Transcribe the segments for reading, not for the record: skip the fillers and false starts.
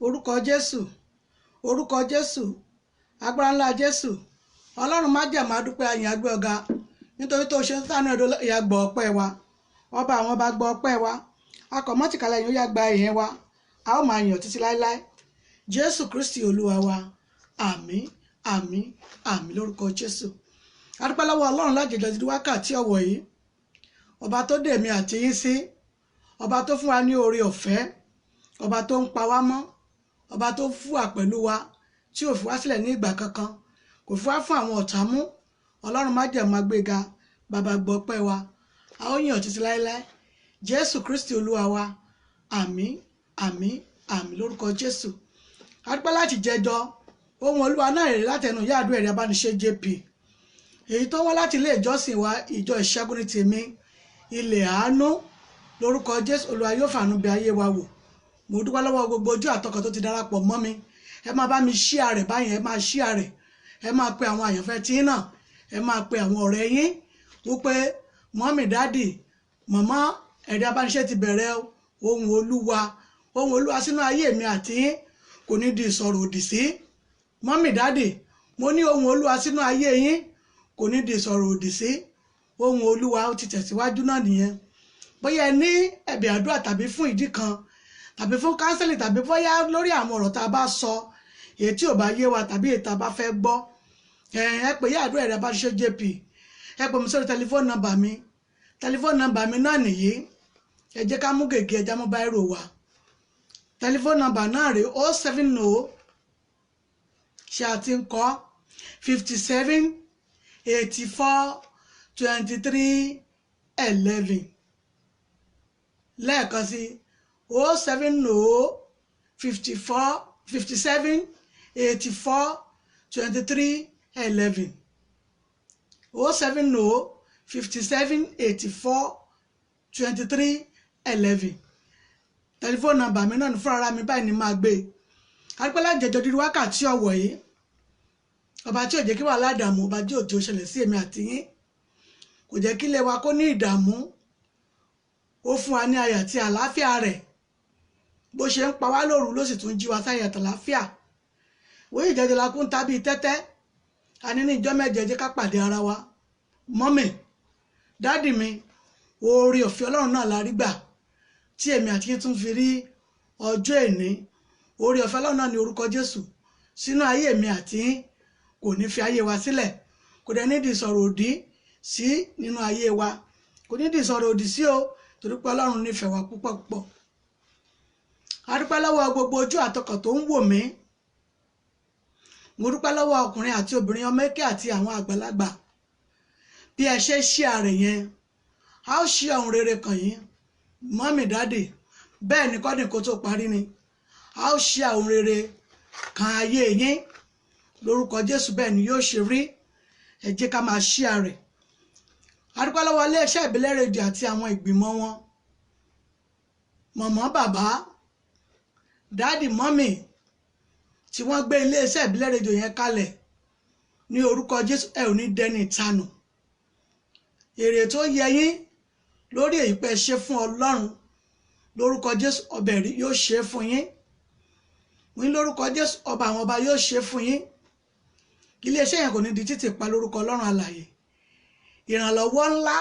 orúkọ Jésù, orúkọ Jésù, agbára ńlá Jésù. Ọlọ́run má jẹ̀ máa dúpẹ́ àyìn àgbẹ̀ ọ̀gá nítorí tó ṣe ń sánú ẹ̀dọ́ ìyá gbọ́ ọpẹ́ wa. Ọba àwọn ọba gbọ́ ọpẹ́ wa. Akọ̀mọ́tìkàlẹ̀ yóò yá gba ìyẹn wa. A ó máa yàn títí láéláé. Jésù Kristi Olúwa wa. Àmín, àmín, àmín lórúkọ Jésù. A dúpẹ́ lọ́wọ́ Ọlọ́run lájẹjọ ti wákàtí ọ̀wọ̀ yìí. Ọba tó dè mí àti yín sí. Ọba tó fún wa ní oore ọ̀fẹ́. Ọba tó ń pa wá mọ́. Ọba tó fún wa pẹ̀lú wa tí ò fi wá sílẹ̀ ní ìgbà kankan. Kò fi wá fún àwọn ọ̀tá mú. Ọlọ́run má jẹ̀ máa gbéga. Bàbá gbọ́ ọpẹ́ wa. A ó yàn títí láéláé. Jésù Kristi Olúwa wa. Àmín, àmín, àmín lórúkọ Jésù. A dúpẹ́ láti jẹjọ ohun Olúwa náà rèé látẹnu ìyá àdúrà ẹ̀rẹ́ abániṣe JP. Èyí tó wá láti ilé ìjọsìn wa ìjọ ìṣẹ́gun ní tèmi ilẹ̀ àánú lórúkọ Jésù. Olúwa yóò fàánú bẹ̀ ayé wa wò. Mo dúpẹ́ lọ́wọ́ gbogbo ojú àtọkàn tó ti darapọ̀ mọ́ mi. Ẹ máa bá mi share rẹ̀ báyẹn, ẹ máa share rẹ̀. Ẹ máa pe àwọn àyànfẹ́ tí náà. Ẹ máa pe àwọn ọ̀rẹ́ yín wípé mọ́mì dáàdì màmá ẹ̀rẹ́ abániṣe ti bẹ̀rẹ̀ ohun Olúwa sínú ayé mi àti yín kò ní di ìsọ̀rọ̀ òdì sí. Mọ́mì dáàdì mo ní ohun Olúwa sínú ayé yín kò ní di ìsọ̀rọ̀ òdì sí. Ohun Olúwa ó ti tẹ̀síwájú náà nìyẹn. Bóyá ẹ ní ẹ̀bẹ̀ àdúrà tàbí fún ìdí kan tàbí fún kánsẹ́lì tàbí bóyá lórí àwọn ọ̀rọ̀ tá a bá sọ èyí tí ò bá yé wa tàbí èyí tá a bá fẹ́ gbọ́ ẹ pè yá àdúrà ẹ̀rẹ́ abániṣe JP. Ẹ pè mí sórí tẹlifóònù nọ́mbà mi. Tẹlifóònù nọ́mbà mi náà nìyí. Ẹ jẹ́ ká mú gègé ẹja mú báírò wa. Tẹlifóònù nọ́mbà náà rèé 070 ṣe àti ń kọ́ 57 84 23 11 lẹ́ẹ̀kan sí 070 54 57 84 23 11 070 57 84 23 11 tẹlifóònù nọ́mbà mi náà ní fúnra mi báyìí ni máa gbé. Adúpẹ́lá jẹjọ dídí wákàtí ọ̀wọ̀ yìí. Ọba tí ò jẹ́ kí wàhálà ìdààmú ọba tí ò tí ó ṣẹlẹ̀ sí èmi àti yín. Kò jẹ́ kí ilé wa kó ní ìdààmú. Ó fún wa ní ayọ̀ àti àlàáfíà rẹ̀. Bó ṣe ń pa wá lóru ló sì tún jí wa sáyẹ̀ àtàlàáfíà. Wòye ìjẹjọ la kún tábí tẹ́tẹ́. A ní ìjọ mẹ́jẹ jẹ́ ká pàdé ara wa. Mọ́mì, dádì mi, oore ọ̀fẹ́ Ọlọ́run náà la rí gbà. Tí èmi àti yín tún fi rí ọjọ́ èní. Oore ọ̀fẹ́ Ọlọ́run náà ní orúkọ Jésù. Sínú ayé mi àti yín kò ní fi ayé wa sílẹ̀. Kò dẹ̀ ní di ìsọ̀rọ̀ òdì sí nínú ayé wa. Kò ní di ìsọ̀rọ̀ òdì sí o torí pé Ọlọ́run nífẹ̀ẹ́ wa púpọ̀ púpọ̀. A dúpẹ́ lọ́wọ́ gbogbo ojú àtọkàn tó ń wò mí. Mo dúpẹ́ lọ́wọ́ ọkùnrin àti obìnrin ọmọkẹ́ àti àwọn àgbàlagbà. Bí ẹ ṣe share yẹn, a ó share ohun rere kan yín. Mọ́mì dáàdì, bẹ́ẹ̀ ni kọ́dìn kó tó parí ni. A ó share ohun rere kan ayé yín. Lórúkọ Jésù bẹ́ẹ̀ ni yóò ṣe rí. Ẹ jẹ́ ká máa share rẹ̀. A dúpẹ́ lọ́wọ́ iléeṣẹ́ ìbílẹ̀ rédíò àti àwọn ìgbìmọ̀ wọn. Mọ̀mọ́ bàbá, dáàdì mọ́mì tí wọ́n gbé iléeṣẹ́ ìbílẹ̀ rédíò yẹn kalẹ̀ ní orúkọ Jésù ẹ ò ní dẹni ìtanù. Èrè tó yẹ yín lórí èyí pé ṣe fún Ọlọ́run lórúkọ Jésù ọbẹ̀ rí yóò ṣe fún yín. Ní lórúkọ Jésù ọba àwọn ọba yóò ṣe fún yín. Iléeṣẹ́ yẹn kò ní di títì pa lórúkọ Ọlọ́run alààyè. Ìrànlọ́wọ́ ńlá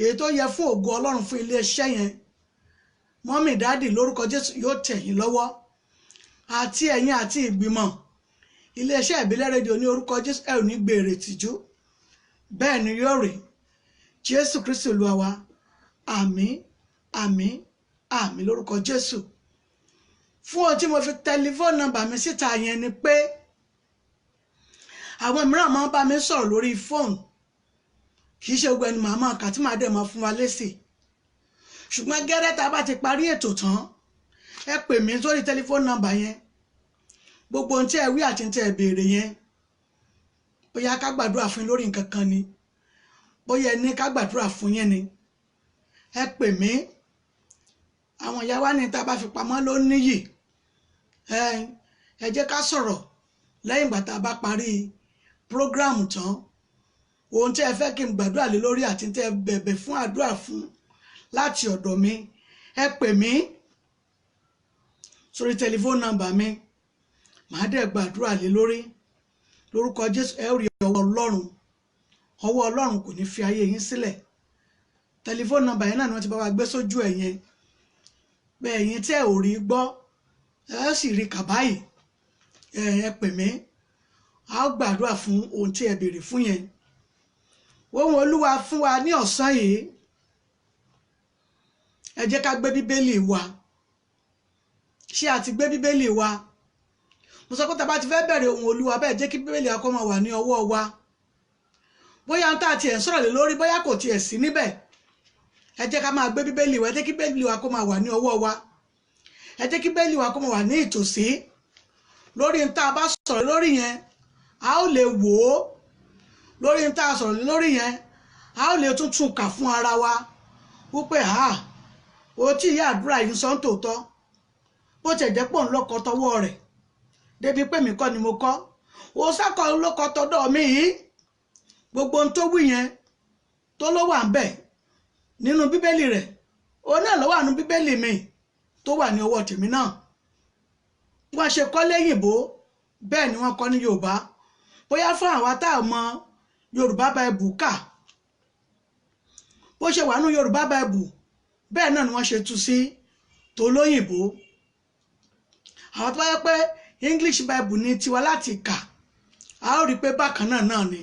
èyí tó yẹ fún ògo Ọlọ́run fún iléeṣẹ́ yẹn. Mọ́mì dáàdì lórúkọ Jésù yóò tẹ̀ yín lọ́wọ́. Àti ẹ̀yin àti ìgbìmọ̀ iléeṣẹ́ ìbílẹ̀ rédíò ní orúkọ Jésù ẹ ò ní gbèrè tìjú. Bẹ́ẹ̀ ni yóò rí. Jésù Kristi Olúwa wa. Àmín, àmín, àmín lórúkọ Jésù. Fún ohun tí mo fi tẹlifóònù nọ́mbà mi síta yẹn ni pé àwọn mìíràn máa ń bá mi sọ̀rọ̀ lórí fóònù. Kì í ṣe gbogbo ẹni màmá kà tí màá dẹ̀ máa fún wa lésì. Ṣùgbọ́n gẹ́rẹ́ tá a bá ti parí ètò tán ẹ pè mí sórí tẹlifóònù nọ́mbà yẹn. Gbogbo ohun tí ẹ wí àti tí ẹ béèrè yẹn bóyá ká gbàdúrà fún yín lórí nǹkan kan ni bóyá ẹ ní ká gbàdúrà fún yín ni ẹ pè mí. Àwọn ìyá wa ní tá a bá fi pamọ́ ló níyì. Ẹ jẹ́ ká sọ̀rọ̀ lẹ́yìn ìgbà tá a bá parí prógráàmù tán. Ohun tí ẹ fẹ́ kí n gbàdúrà lé lórí àti tí ẹ bẹ̀bẹ̀ fún àdúrà fún láti ọ̀dọ̀ mi ẹ pè mí sórí tẹlifóònù nọ́mbà mi, màá dẹ̀ gbàdúrà lé lórí lórúkọ Jésù. ẹ ó rí ọwọ́ Ọlọ́run kò ní fi ayé yín sílẹ̀. tẹlifóònù nọ́mbà yẹn náà ni wọ́n ti bá wa gbé sójú ẹ̀ yẹn, bẹ́ẹ̀ yín tí ẹ ò rí gbọ́ ẹ sì rí kàbáyì, ẹ pè mí, a ó gbàdúrà fún ohun tí ẹ béèrè fún yẹn. ohun Olúwa fún wa ní ọ̀sán yìí, ẹ jẹ́ ká gbé bíbélì wa. ṣé a ti gbé bíbélì wa? mo sọ pé tá a bá ti fẹ́ bẹ̀rẹ̀ ohun Olúwa bẹ́ẹ̀ jẹ́ kí bíbélì wa kó máa wà ní ọwọ́ wa. bóyá ń tà tiẹ̀ ń sọ̀rọ̀ lé lórí, bóyá kò tiẹ̀ sí níbẹ̀, ẹ jẹ́ ká máa gbé bíbélì wa, ẹ jẹ́ kí bíbélì wa kó máa wà ní ọwọ́ wa, ẹ jẹ́ kí bíbélì wa kó máa wà ní ìtòsí. lórí ń tá a bá sọ̀rọ̀ lórí yẹn a ó lè wò ó, lórí ń tá a sọ̀rọ̀ lórí yẹn a ó lè tún kà fún ara wa wípé o tí ìyá àdúrà yìí sọ ń tòótọ́, bó tẹ̀ jẹ́ pọ̀ ń lọ́kọ tọwọ́ rẹ̀ débi pé mi kọ́ ni mo kọ́, o sákọ̀ lọ́kọ tọdọ̀ mi yìí. gbogbo ohun tó wí yẹn tó ló wà ń bẹ̀ nínú bíbélì rẹ̀, òun náà ló wà nínú bíbélì mi tó wà ní ọwọ́ tèmi náà. wọ́n ṣe kọ́ léyìnbó bẹ́ẹ̀ ni wọ́n kọ́ ní Yorùbá. bóyá fún àwa tá a mọ Yorùbá Bible kà, bó ṣe wà nínú Yorùbá Bible bẹ́ẹ̀ náà ni wọ́n ṣe tú sí tolóyìnbó. àwọn tó bá yẹ pé English Bible ní tiwa láti kà, a ó rí i pé bákan náà ni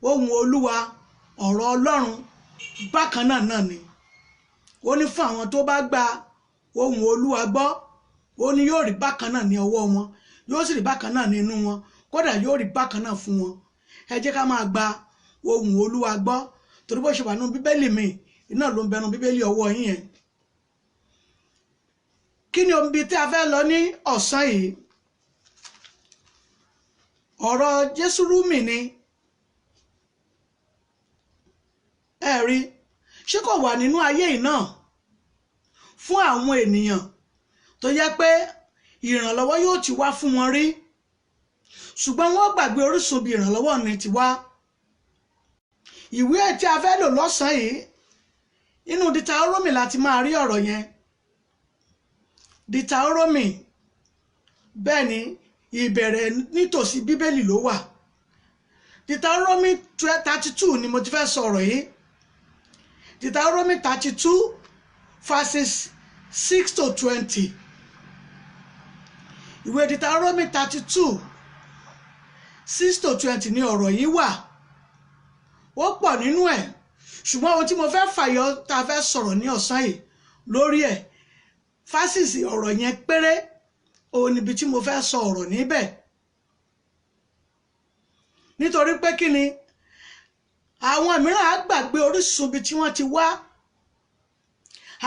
ohun Olúwa, ọ̀rọ̀ Ọlọ́run bákan náà ni. ó ní fún àwọn tó bá gba ohun Olúwa gbọ́, ó ní yóò rí bákan náà ní ọwọ́ wọn, yóò sì rí bákan náà nínú wọn, kódà yóò rí bákan náà fún wọn. ẹ jẹ́ ká máa gba ohun Olúwa gbọ́, torí bó ṣe wà nínú bíbélì mi iná ló ń bẹnu bíbélì ọwọ́ yín yẹn. kí ni ohun bíi tí a fẹ́ lọ ní ọ̀sán yìí? ọ̀rọ̀ Jésùrúmì ni. ẹ rí, ṣé kò wà nínú ayé yìí náà fún àwọn ènìyàn tó yẹ pé ìrànlọ́wọ́ yóò ti wá fún wọn rí, ṣùgbọ́n wọ́n gbàgbé orísun bí ìrànlọ́wọ́ ni ti wá. ìwé tí a fẹ́ lò lọ́sàn-án yìí, inú Dìtàrómì láti máa rí ọ̀rọ̀ yẹn. Dìtàrómì, bẹ́ẹ̀ ni ìbẹ̀rẹ̀ nítòsí bíbélì ló wà. Dìtàrómì 32 ni mo ti fẹ́ sọ̀rọ̀ yìí. Dìtàrómì 32 verses 6 to 20. ìwé Dìtàrómì 32 6 to 20 ni ọ̀rọ̀ yìí wà. ó pọ̀ nínú ẹ̀, ṣùgbọ́n ohun tí mo fẹ́ fàyọ tá a fẹ́ sọ̀rọ̀ ní ọ̀sán yìí lórí ẹ̀, fásìsì ọ̀rọ̀ yẹn péré, òun níbi tí mo fẹ́ sọ ọ̀rọ̀ níbẹ̀. nítorí pé kí ni, àwọn mìíràn á gbàgbé orísun ibi tí wọ́n ti wá,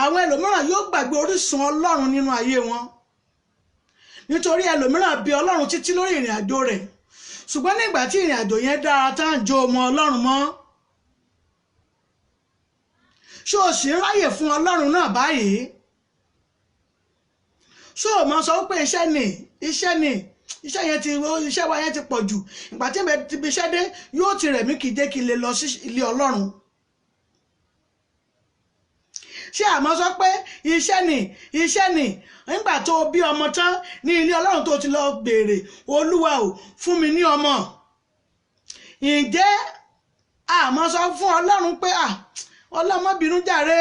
àwọn ẹlòmíràn yóò gbàgbé orísun Ọlọ́run nínú ayé wọn, nítorí ẹlòmíràn bí Ọlọ́run títí lórí ìrìn àjò rẹ̀, ṣùgbọ́n nígbà tí ìrìn àjò yẹn dára tá à ń jó ọmọ Ọlọ́run mọ́. ṣó o sì ń ráyè fún Ọlọ́run náà báyìí? ṣó o máa sọ pé iṣẹ́ wa yẹn ti pọ̀ jù, ìgbà tí èmi ti bí iṣẹ́ dé yóò ti rẹ̀ mí kì í jẹ́ kí n lè lọ sí ilé Ọlọ́run. ṣé àmọ́ sọ pé iṣẹ́ ni nígbà tó bí ọmọ tán ní ilé Ọlọ́run tó ti lọ béèrè, Olúwa ò fún mi ní ọmọ. ǹjẹ́ àmọ́ sọ fún Ọlọ́run pé ọlọ́mọ bínú jàre,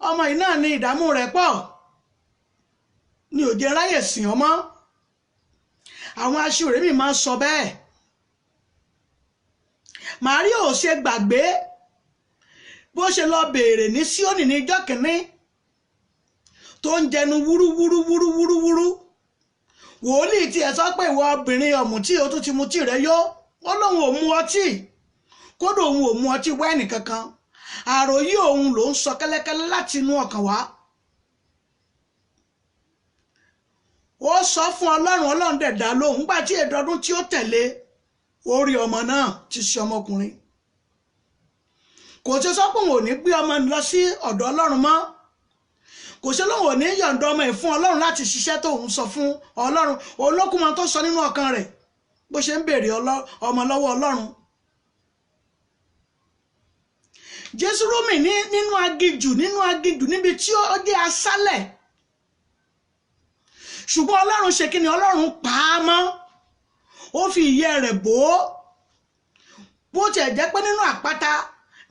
ọmọ yìí náà ni ìdààmú rẹ̀ pọ̀, ni ò jẹ́ ráyè sìn ọmọ. àwọn aṣiwèrè mi máa ń sọ bẹ́ẹ̀. Màríà ò ṣe gbàgbé bó ṣe lọ béèrè ní Síónì ní ijọ́ kìíní tó ń jẹnu wúrúwúrúwúrúwúrú. wòlíì tiẹ̀ sọ pé ìwọ obìnrin ọ̀mùtí o tún ti mutí rẹ yó, ó lóun ò mu ọtí, kódà òun ò mu ọtí wáìnì kankan, àròyé òun ló ń sọ kẹ́lẹ́kẹ́lẹ́ láti inú ọkàn wá. ó sọ fún Ọlọ́run dẹ̀ dá lóhùn. nígbà tí èdọọdún tí ó tẹ̀lé, ó rí ọmọ náà ti ṣe ọmọkùnrin. kò ṣe sọ pé òun ò ní gbé ọmọ lọ sí ọ̀dọ̀ Ọlọ́run mọ́, kò ṣe lóun ò ní yọ̀ǹda ọmọ ẹ̀ fún Ọlọ́run láti ṣiṣẹ́ tó ń sọ fún Ọlọ́run. olókùnmọ́ tó sọ nínú ọkàn rẹ̀ bó ṣe ń béèrè ọmọ lọ́wọ́ Ọlọ́run. Jésùrúmì nínú aginjù níbi tí ó jẹ́ aṣálẹ̀, ṣùgbọ́n ọlọ́run ṣe kí ni ọlọ́run pa á mọ́ ó fi ìyẹ́ rẹ̀ bò ó bó tiẹ̀ jẹ́ pé nínú àpáta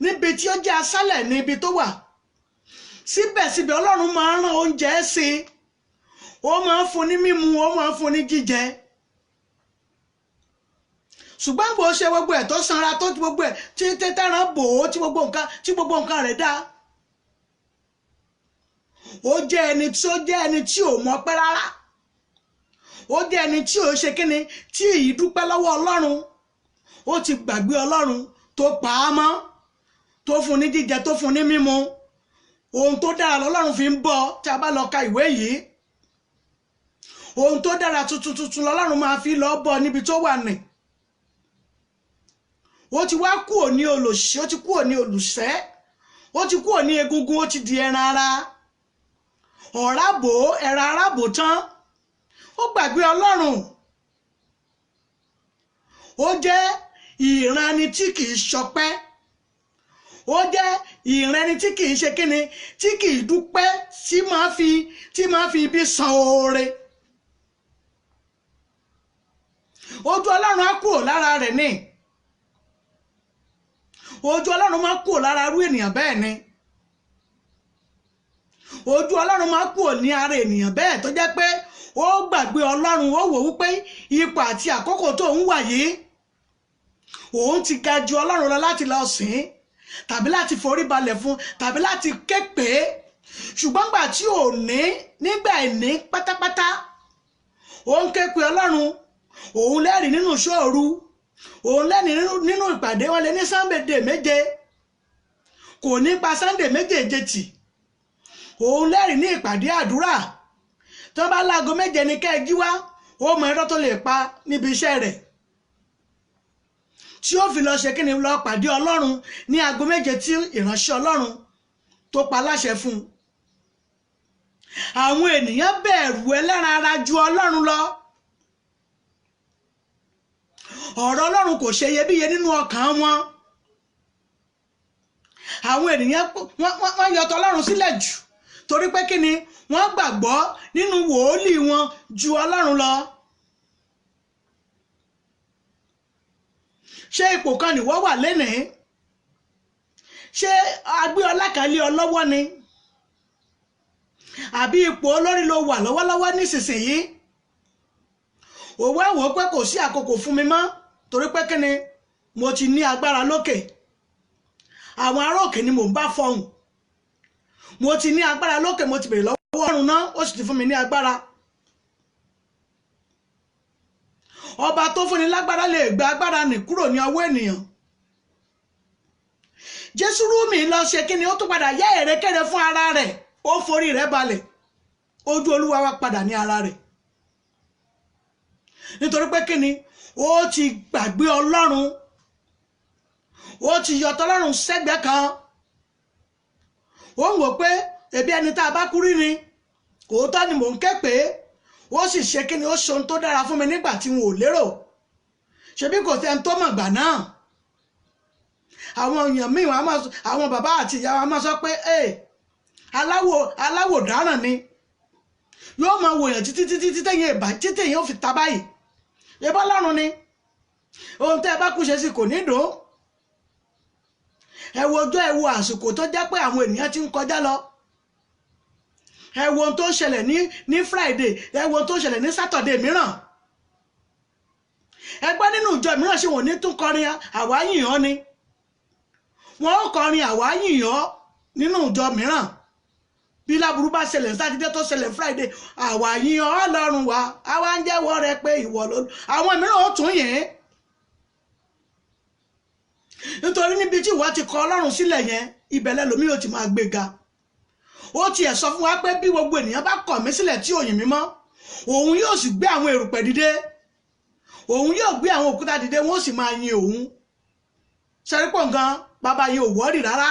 níbi tí ó jẹ́ aṣálẹ̀ ní ibi tó wà síbẹ̀síbẹ̀ ọlọ́run máa ń rán oúnjẹ sí i ó máa ń fún ní mímu ó máa ń fún ní jíjẹ ṣùgbọ́n bó ṣe gbogbo ẹ̀ tó sanra tó gbogbo ẹ̀ tí tẹ́tẹ́ràn bò ó tí gbogbo nǹkan rẹ̀ dá ó jẹ́ ẹni tí ò mọ̀ pé rárá ó jẹ́ ẹni tí ò ṣe kíni tí èyí dúpẹ́ lọ́wọ́ ọlọ́run ó ti gbàgbé ọlọ́run tó pa á mọ́ tó fún ní jíjẹ tó fún ní mímu ohun tó dára lọ́lọ́run fi ń bọ́ tí a bá lọ ka ìwé yìí ohun tó dára tuntun lọ́lọ́run máa fi lọ bọ́ níbi tó wà nì ó ti wá kúrò ní olòṣì ó ti kúrò ní olùṣẹ́ ó ti kúrò ní egungun ó ti di ẹran ara ọ̀rá bò ẹran ara bò tán ó gbàgbé ọlọ́run ó jẹ́ ìran ẹni tí kìí ṣọpẹ́ ó jẹ́ ìran ẹni tí kìí ṣe kíni tí kìí dúpẹ́ tí máa fi ibi san oore ojú ọlọ́run á kúrò lára rẹ̀ ní ojú ọlọ́run máa kúrò lára irú ènìyàn bẹ́ẹ̀ ni ojú ọlọ́run máa kúrò ní ara ènìyàn bẹ́ẹ̀ tó jẹ́ pé ó gbàgbé ọlọ́run ó wò wípé ipò àti àkókò tó ń wà yìí òun ti ga ju ọlọ́run lọ láti lọ sìn tàbí láti forí balẹ̀ fún tàbí láti ké pè é ṣùgbọ́n gbà tí ò ní nígbà ìní pátápátá òun ké pè ọlọ́run òun lẹ́rìí nínú ṣọ́ọ̀rù òun lẹ́rìí nínú ìpàdé wọn lé ní sunday méje kò ní pa sunday méjèèje tì òun lẹ́rìí ní ìpàdé àdúrà tó bá láago méje ní kẹ́ ẹ jí wá ó mọ ẹ̀rọ tó lè pa níbi iṣẹ́ rẹ̀ tí ó fi lọ ṣe kí ni lọ pàdé ọlọ́run ní aago méje tí ìránṣẹ́ ọlọ́run tó pa láṣẹ fún un àwọn ènìyàn bẹ̀rù ẹlẹ́ran ara ju ọlọ́run lọ ọ̀rọ̀ ọlọ́run kò ṣe iyebíye nínú ọkàn wọn àwọn ènìyàn wọ́n yọ tọlọ́run sílẹ̀ jù torí pé kí ni wọ́n gbàgbọ́ nínú wòólì wọn ju ọlọ́run lọ ṣé ipò kan nìwọ wà lénìí ṣé agbé ọlákàlẹ̀ ọlọ́wọ́ ni àbí ipò olórí ló wà lọ́wọ́lọ́wọ́ nísinsìnyí òwe wò pé kò sí àkókò fún mi mọ́ torí pé kí ni mo ti ní agbára lókè àwọn ará òkè ni mò ń bá fọhùn mo ti ní agbára lókè mo ti bèrè lọ́wọ́ ọ̀run náà ó sì ti fún mi ní agbára ọba tó fúnni lágbára lè gba agbára nì kúrò ní ọwọ́ ènìyàn jésù rúmi lọ ṣe kí ni ó tún padà yá èrèkèrè fún ara rẹ̀ ó forí rẹ̀ balẹ̀ ojú olúwa wá padà ní ara rẹ̀ nítorí pé kí ni ó ti gbàgbé ọlọ́run ó ti yọ tọlọ́run sẹ́gbẹ̀ẹ́ kan ó ń wò pé ẹbí ẹni tá a bá kú rí ni òótọ́ ni mò ń ké pé ó sì ṣe kí ni ó ṣe ohun tó dára fún mi nígbà tí n ò lérò ṣebí kò tẹ́ ń tó mọ̀ gbà náà àwọn èèyàn míì àwọn bàbá àti ìyá wa máa sọ pé aláwò dáràn ni yóò máa wòyàn títí tẹ́yìn ò fi ta báyìí yẹbọ́ lọ́run ni ohun tẹ́ ẹ bá kú ṣe sí kò ní dùn ẹ wo ọjọ́ ẹ wo àsìkò tó jẹ́ pé àwọn ènìyàn ti ń kọjá lọ ẹ wo ohun tó ń ṣẹlẹ̀ ní Friday ẹ wo ohun tó ń ṣẹlẹ̀ ní Saturday mìíràn ẹgbẹ́ nínú ìjọ mìíràn ṣe wọ́n ní tún kọrin àwa yìn ọ́ ni wọ́n ó kọrin àwa yìn ọ́ nínú ìjọ mìíràn bí láburú bá ṣẹlẹ̀ sátidé tó ṣẹlẹ̀ Friday àwa yìn ọ́ Ọlọ́run wa àwa ń jẹ́wọ́ rẹ pé ìwọ ló àwọn mìíràn ó tún yìn nítorí níbi tí ìwọ ti kọ Ọlọ́run sílẹ̀ yẹn ibẹ̀ lẹ́lòmí ò ti máa gbéga ó tiẹ̀ sọ fún wa pé bí gbogbo ènìyàn bá kọ̀ mí sílẹ̀ tí ò yìn mí mọ́ òun yóò sì gbé àwọn èrùpẹ̀ dìde òun yóò gbé àwọn òkúta dìde wọ́n sì máa yin òun ṣẹ́rípọ̀ nǹkan bàbá yẹn ò wọ́rì rárá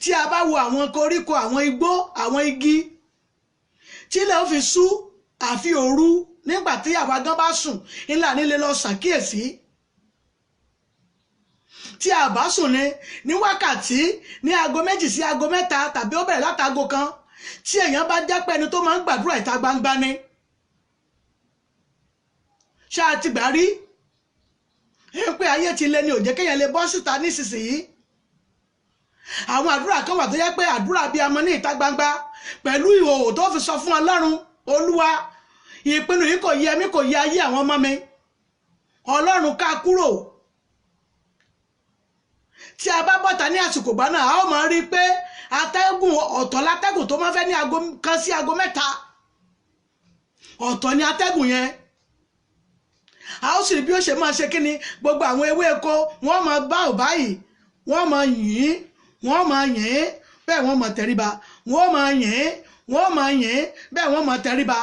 tí a bá wo àwọn koríko àwọn igbó àwọn igi tí ilẹ̀ ó fi ṣú àfi òru nígbà tí àwa gan bá sùn ńlá nílé lọ ṣàkíyèsí tí a bá sùn ní wákàtí ní aago 2 sí aago 3 tàbí ó bẹ̀rẹ̀ látago 1 tí èèyàn bá jẹ́ pé ẹni tó máa ń gbàdúrà ìta gbangba ni ṣáà ti gbà rí pé ayé ti lé ní ó jẹ́ kéèyàn lè bọ́ síta nísinsìnyí. Àwọn àdúrà kan wà tó yẹ pé àdúrà bíi amọ ní ìta gbangba pẹ̀lú ìhòòhò tó fi sọ fún Ọlọ́run, Olúwa ìpinnu yìí kò yẹ mí, kò yẹ ayé àwọn ọmọ mi, Ọlọ́run ká kúrò. Tí a bá bọ́ta ní àsìkò gbà náà a ó máa rí i pé atẹ́gùn ọ̀tọ̀ látẹ́gùn tó máa fẹ́ ní aago kan sí aago mẹ́ta, ọ̀tọ̀ ni atẹ́gùn yẹn. A ó sì rí bí ó ṣe máa ṣe kíni, gbogbo àwọn ewéko wọ́n máa bá ò báyìí, wọ́n máa yìn, wọ́n máa yìn, bẹ́ẹ̀ wọ́n máa tẹríba, wọ́n máa yìn, wọ́n máa yìn, bẹ́ẹ̀ wọ́n máa tẹríba.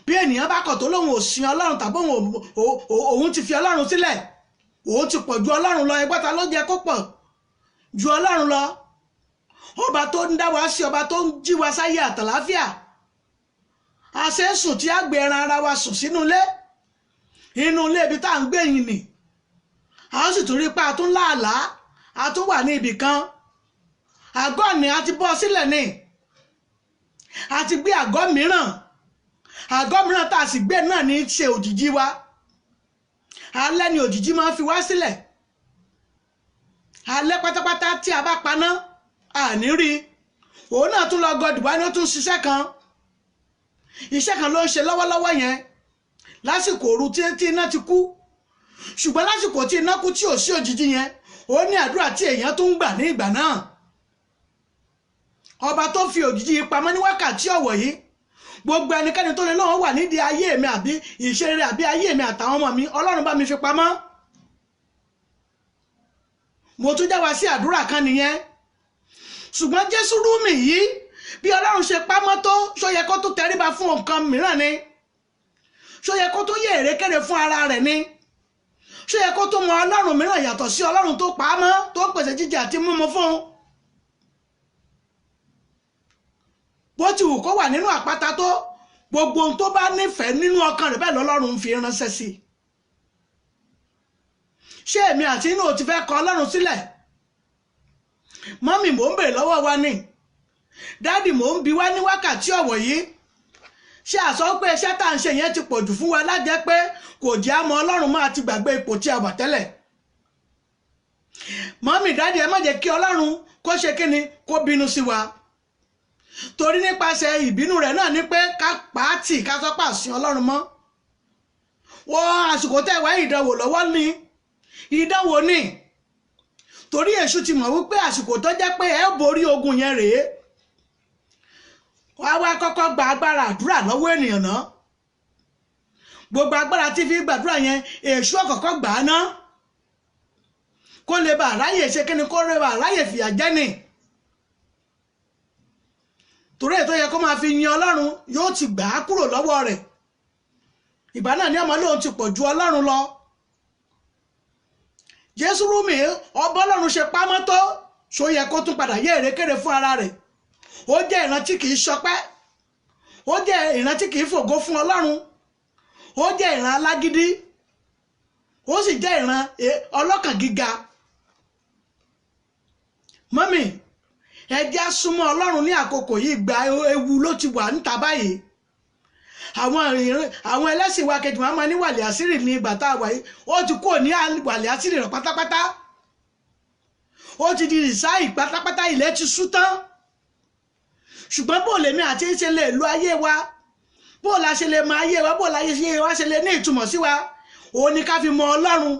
Bí ènìyàn bá kọ̀ tó lóun ò sin Ọlọ́run tàbí òun ti fi Ọlọ́run sílẹ̀, òun ti pọ̀ ju Ọlọ́run lọ, ẹgbẹ́ta ló jẹ́ kó pọ̀ ju Ọlọ́run lọ. Ọba tó ń dá wa sí, ọba tó ń jí wa sáyé àtàláfíà, a ṣe ń sùn tí a gbé ẹran ara wa sùn sínú ilé, inú ilé ibi tá à ń gbé yìí nì. A sì tún rí pé a tún láàlá, a tún wà ní ibì kan. Àgọ́ ni a ti bọ́ sílẹ̀ ni, a ti gbé àgọ́ mìíràn tá a sì gbé náà ní ṣe òjìji wa. Alẹ́ ni òjìji máa ń fi wá sílẹ̀. Alẹ́ pátápátá tí a bá paná àní rí. Òun náà tún lọ gọdùbá ní ó tún ṣiṣẹ́ kan. Iṣẹ́ kan ló ń ṣe lọ́wọ́lọ́wọ́ yẹn lásìkò òru tí iná ti kú. Ṣùgbọ́n lásìkò tí iná kú tí ò sí òjìji yẹn, ó ní àdúrà tí èèyàn tún ń gbà ní ìgbà náà. Ọba tó fi òjìji pamọ́ ní wákàtí ọ̀wọ̀ yìí, gbogbo ẹnikẹ́ni tó lè lọ́wọ́ wà nídìí ayé mi àbí ìṣeré àbí ayé mi àtàwọn ọmọ mi, Ọlọ́run bá mi fi pamọ́. Mo tún já wa sí àdúrà kan nìyẹn. Ṣùgbọ́n Jésù rúmi yìí, bí Ọlọ́run ṣe pamọ́ tó, ṣó yẹ kó tó tẹríba fún nǹkan mìíràn ni? Ṣó yẹ kó tó yẹ èrèkèrè fún ara rẹ̀ ni? Ṣó yẹ kó tó mọ Ọlọ́run mìíràn yàtọ̀ sí Ọlọ́run tó pa á mọ́, tó pèsè jíjẹ àti mímu fún un? Bó ti wù kó wà nínú àpáta tó, gbogbo ohun tó bá nífẹ̀ẹ́ nínú ọkàn rẹ̀ bẹ́ẹ̀ lọ́lọ́run ń fi ránṣẹ́ sí. Ṣé èmi àti inú ò ti fẹ́ kọ Ọlọ́run sílẹ̀? Mọ́mì, mò ń bèrè lọ́wọ́ wa ni. Dádì, mò ń bi wá ní wákàtí ọ̀wọ̀ yìí. Ṣé àsọ pé iṣẹ́ tá à ń ṣe yẹn ti pọ̀jù fún wa lájẹ́ pé kò jẹ́ àmọ́ Ọlọ́run máa ti gbàgbé ipò tí a wà tẹ́lẹ̀? Mọ́mì, dádì, ẹ má jẹ́ kí Ọlọ́run kó ṣe kíni, kó bínú sí wa. Torí nípasẹ̀ ìbínú rẹ̀ náà ni pé ká pàátì, ká sọ pé àsìn Ọlọ́run mọ́. Wọ́n àsìkò tẹ́ wá ìdánwò lọ́wọ́ ni, ìdánwò ni. Torí Èṣù ti mọ̀ wípé àsìkò tó jẹ́ pé ẹ borí ogun yẹn rèé. Wá wá kọ́kọ́ gba agbára àdúrà lọ́wọ́ ènìyàn náà. Gbogbo agbára tí fi gbàdúrà yẹn, Èṣù ọ̀kọ̀ọ̀kọ̀ gbà á ná. Kó lè bá ráyè ṣe kíni, kó lè bá ráyè fìyà jẹ ni. Torí ètò yẹ kó máa fi yin Ọlọ́run yóò ti gbà á kúrò lọ́wọ́ rẹ̀. Ìgbà náà ni ọmọ lóun ti pọ̀ ju Ọlọ́run lọ. Jésù rúmi ọba Ọlọ́run ṣe pamọ́ tó, ṣó yẹ kó tún padà yé èrèkèrè fún ara rẹ̀. Ó jẹ́ ìran tí kìí ṣọpẹ́, ó jẹ́ ìran tí kìí fògo fún Ọlọ́run, ó jẹ́ ìran alágídí, ó sì jẹ́ ìran ọlọ́kàn gíga. Mọ́mì, ẹ jẹ́ á súnmọ́ Ọlọ́run ní àkókò yìí, gba ewu ló ti wà níta báyìí. Àwọn ẹlẹ́sìn wa kejì máa ní wàlẹ̀ àṣírí ní ìgbà tá a wà yìí, ó ti kúrò ní wàlẹ̀ àṣírí rẹ̀ pátápátá. Ó ti di rìsáì pátápátá, ilẹ̀ ti ṣú tán. Ṣùgbọ́n bó lèmi àti ṣe lè lo ayé wa, bó la ṣe lè mọ ayé wa, bó la ṣe lè ní ìtumọ̀ sí wa, òun ni ká fi mọ Ọlọ́run.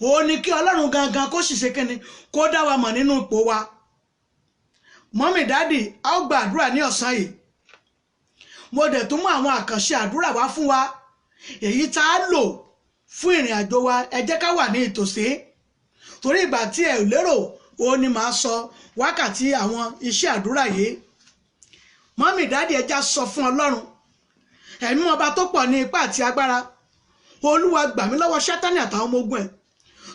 Òun ni kí Ọlọ́run gangan kó sì ṣe kíni, kó dá wa mọ̀ nínú ipò wa. Mọ́mì, dádì, a ó gba àdúrà ní ọ̀sán yìí. Mo dẹ̀ tún mú àwọn àkànṣe àdúrà wá fún wa, èyí tá a lò fún ìrìn àjò wa. Ẹ jẹ́ ká wà ní ìtòsí, torí ìgbà tí ẹ lérò òun ni màá sọ wákàtí àwọn iṣẹ́ àdúrà yìí. Mọ́mì, dádì, ẹ já sọ fún Ọlọ́run, ẹ̀mí ọba tó pọ̀ ní ipá àti agbára, Olúwa gbà mí lọ́wọ́ Sátánì àtàwọn ọmọ ogun ẹ̀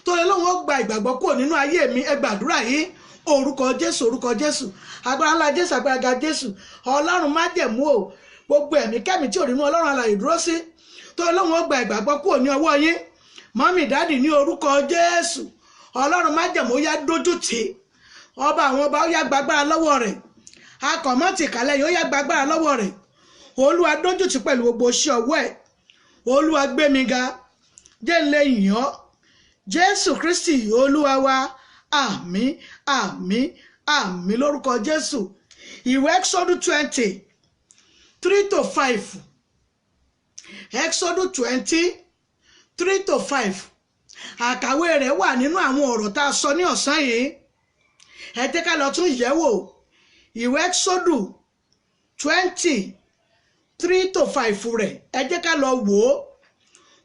tó lè lóun ó gba ìgbàgbọ́ kúrò nínú ayé mi. Ẹ gbàdúrà yìí, orúkọ Jésù, orúkọ Jésù, agbára ńlá Jésù, agbára ga Jésù. Ọlọ́run májẹ̀mú o, gbogbo ẹ̀mí kẹ́mi tí ò nínú Ọlọ́run alààyè dúró sí tó lè lóun ó gba ìgbàgbọ́ kúrò ní ọwọ́ yín. Mọ́mì, dádì, ní orúkọ Jésù, Ọlọ́run májẹ̀mú yá dójú tì, ọba àwọn ọba ó yá gbàgbára lọ́wọ́ rẹ̀ akọ̀mọ́tì kálẹ̀ yóò yá gbàgbára lọ́wọ́ rẹ̀ olúwa dójútì pẹ̀lú gbogbo iṣẹ́ ọwọ́ ẹ̀ olúwa gbé mi ga jẹ́ n lè yìn ọ́ jésù kristi olúwa wa àmín àmín àmín lórúkọ jésù. Ìwé Exodus 20 3-5 Exodus 20 3-5 àkàwé rẹ̀ wà nínú àwọn ọ̀rọ̀ tá a sọ ní ọ̀sán yìí ẹ jẹ́ ká lọ tún yẹ̀wò ìwé Exodus 20 3-5 rẹ̀ ẹ jẹ́ ká lọ wò ó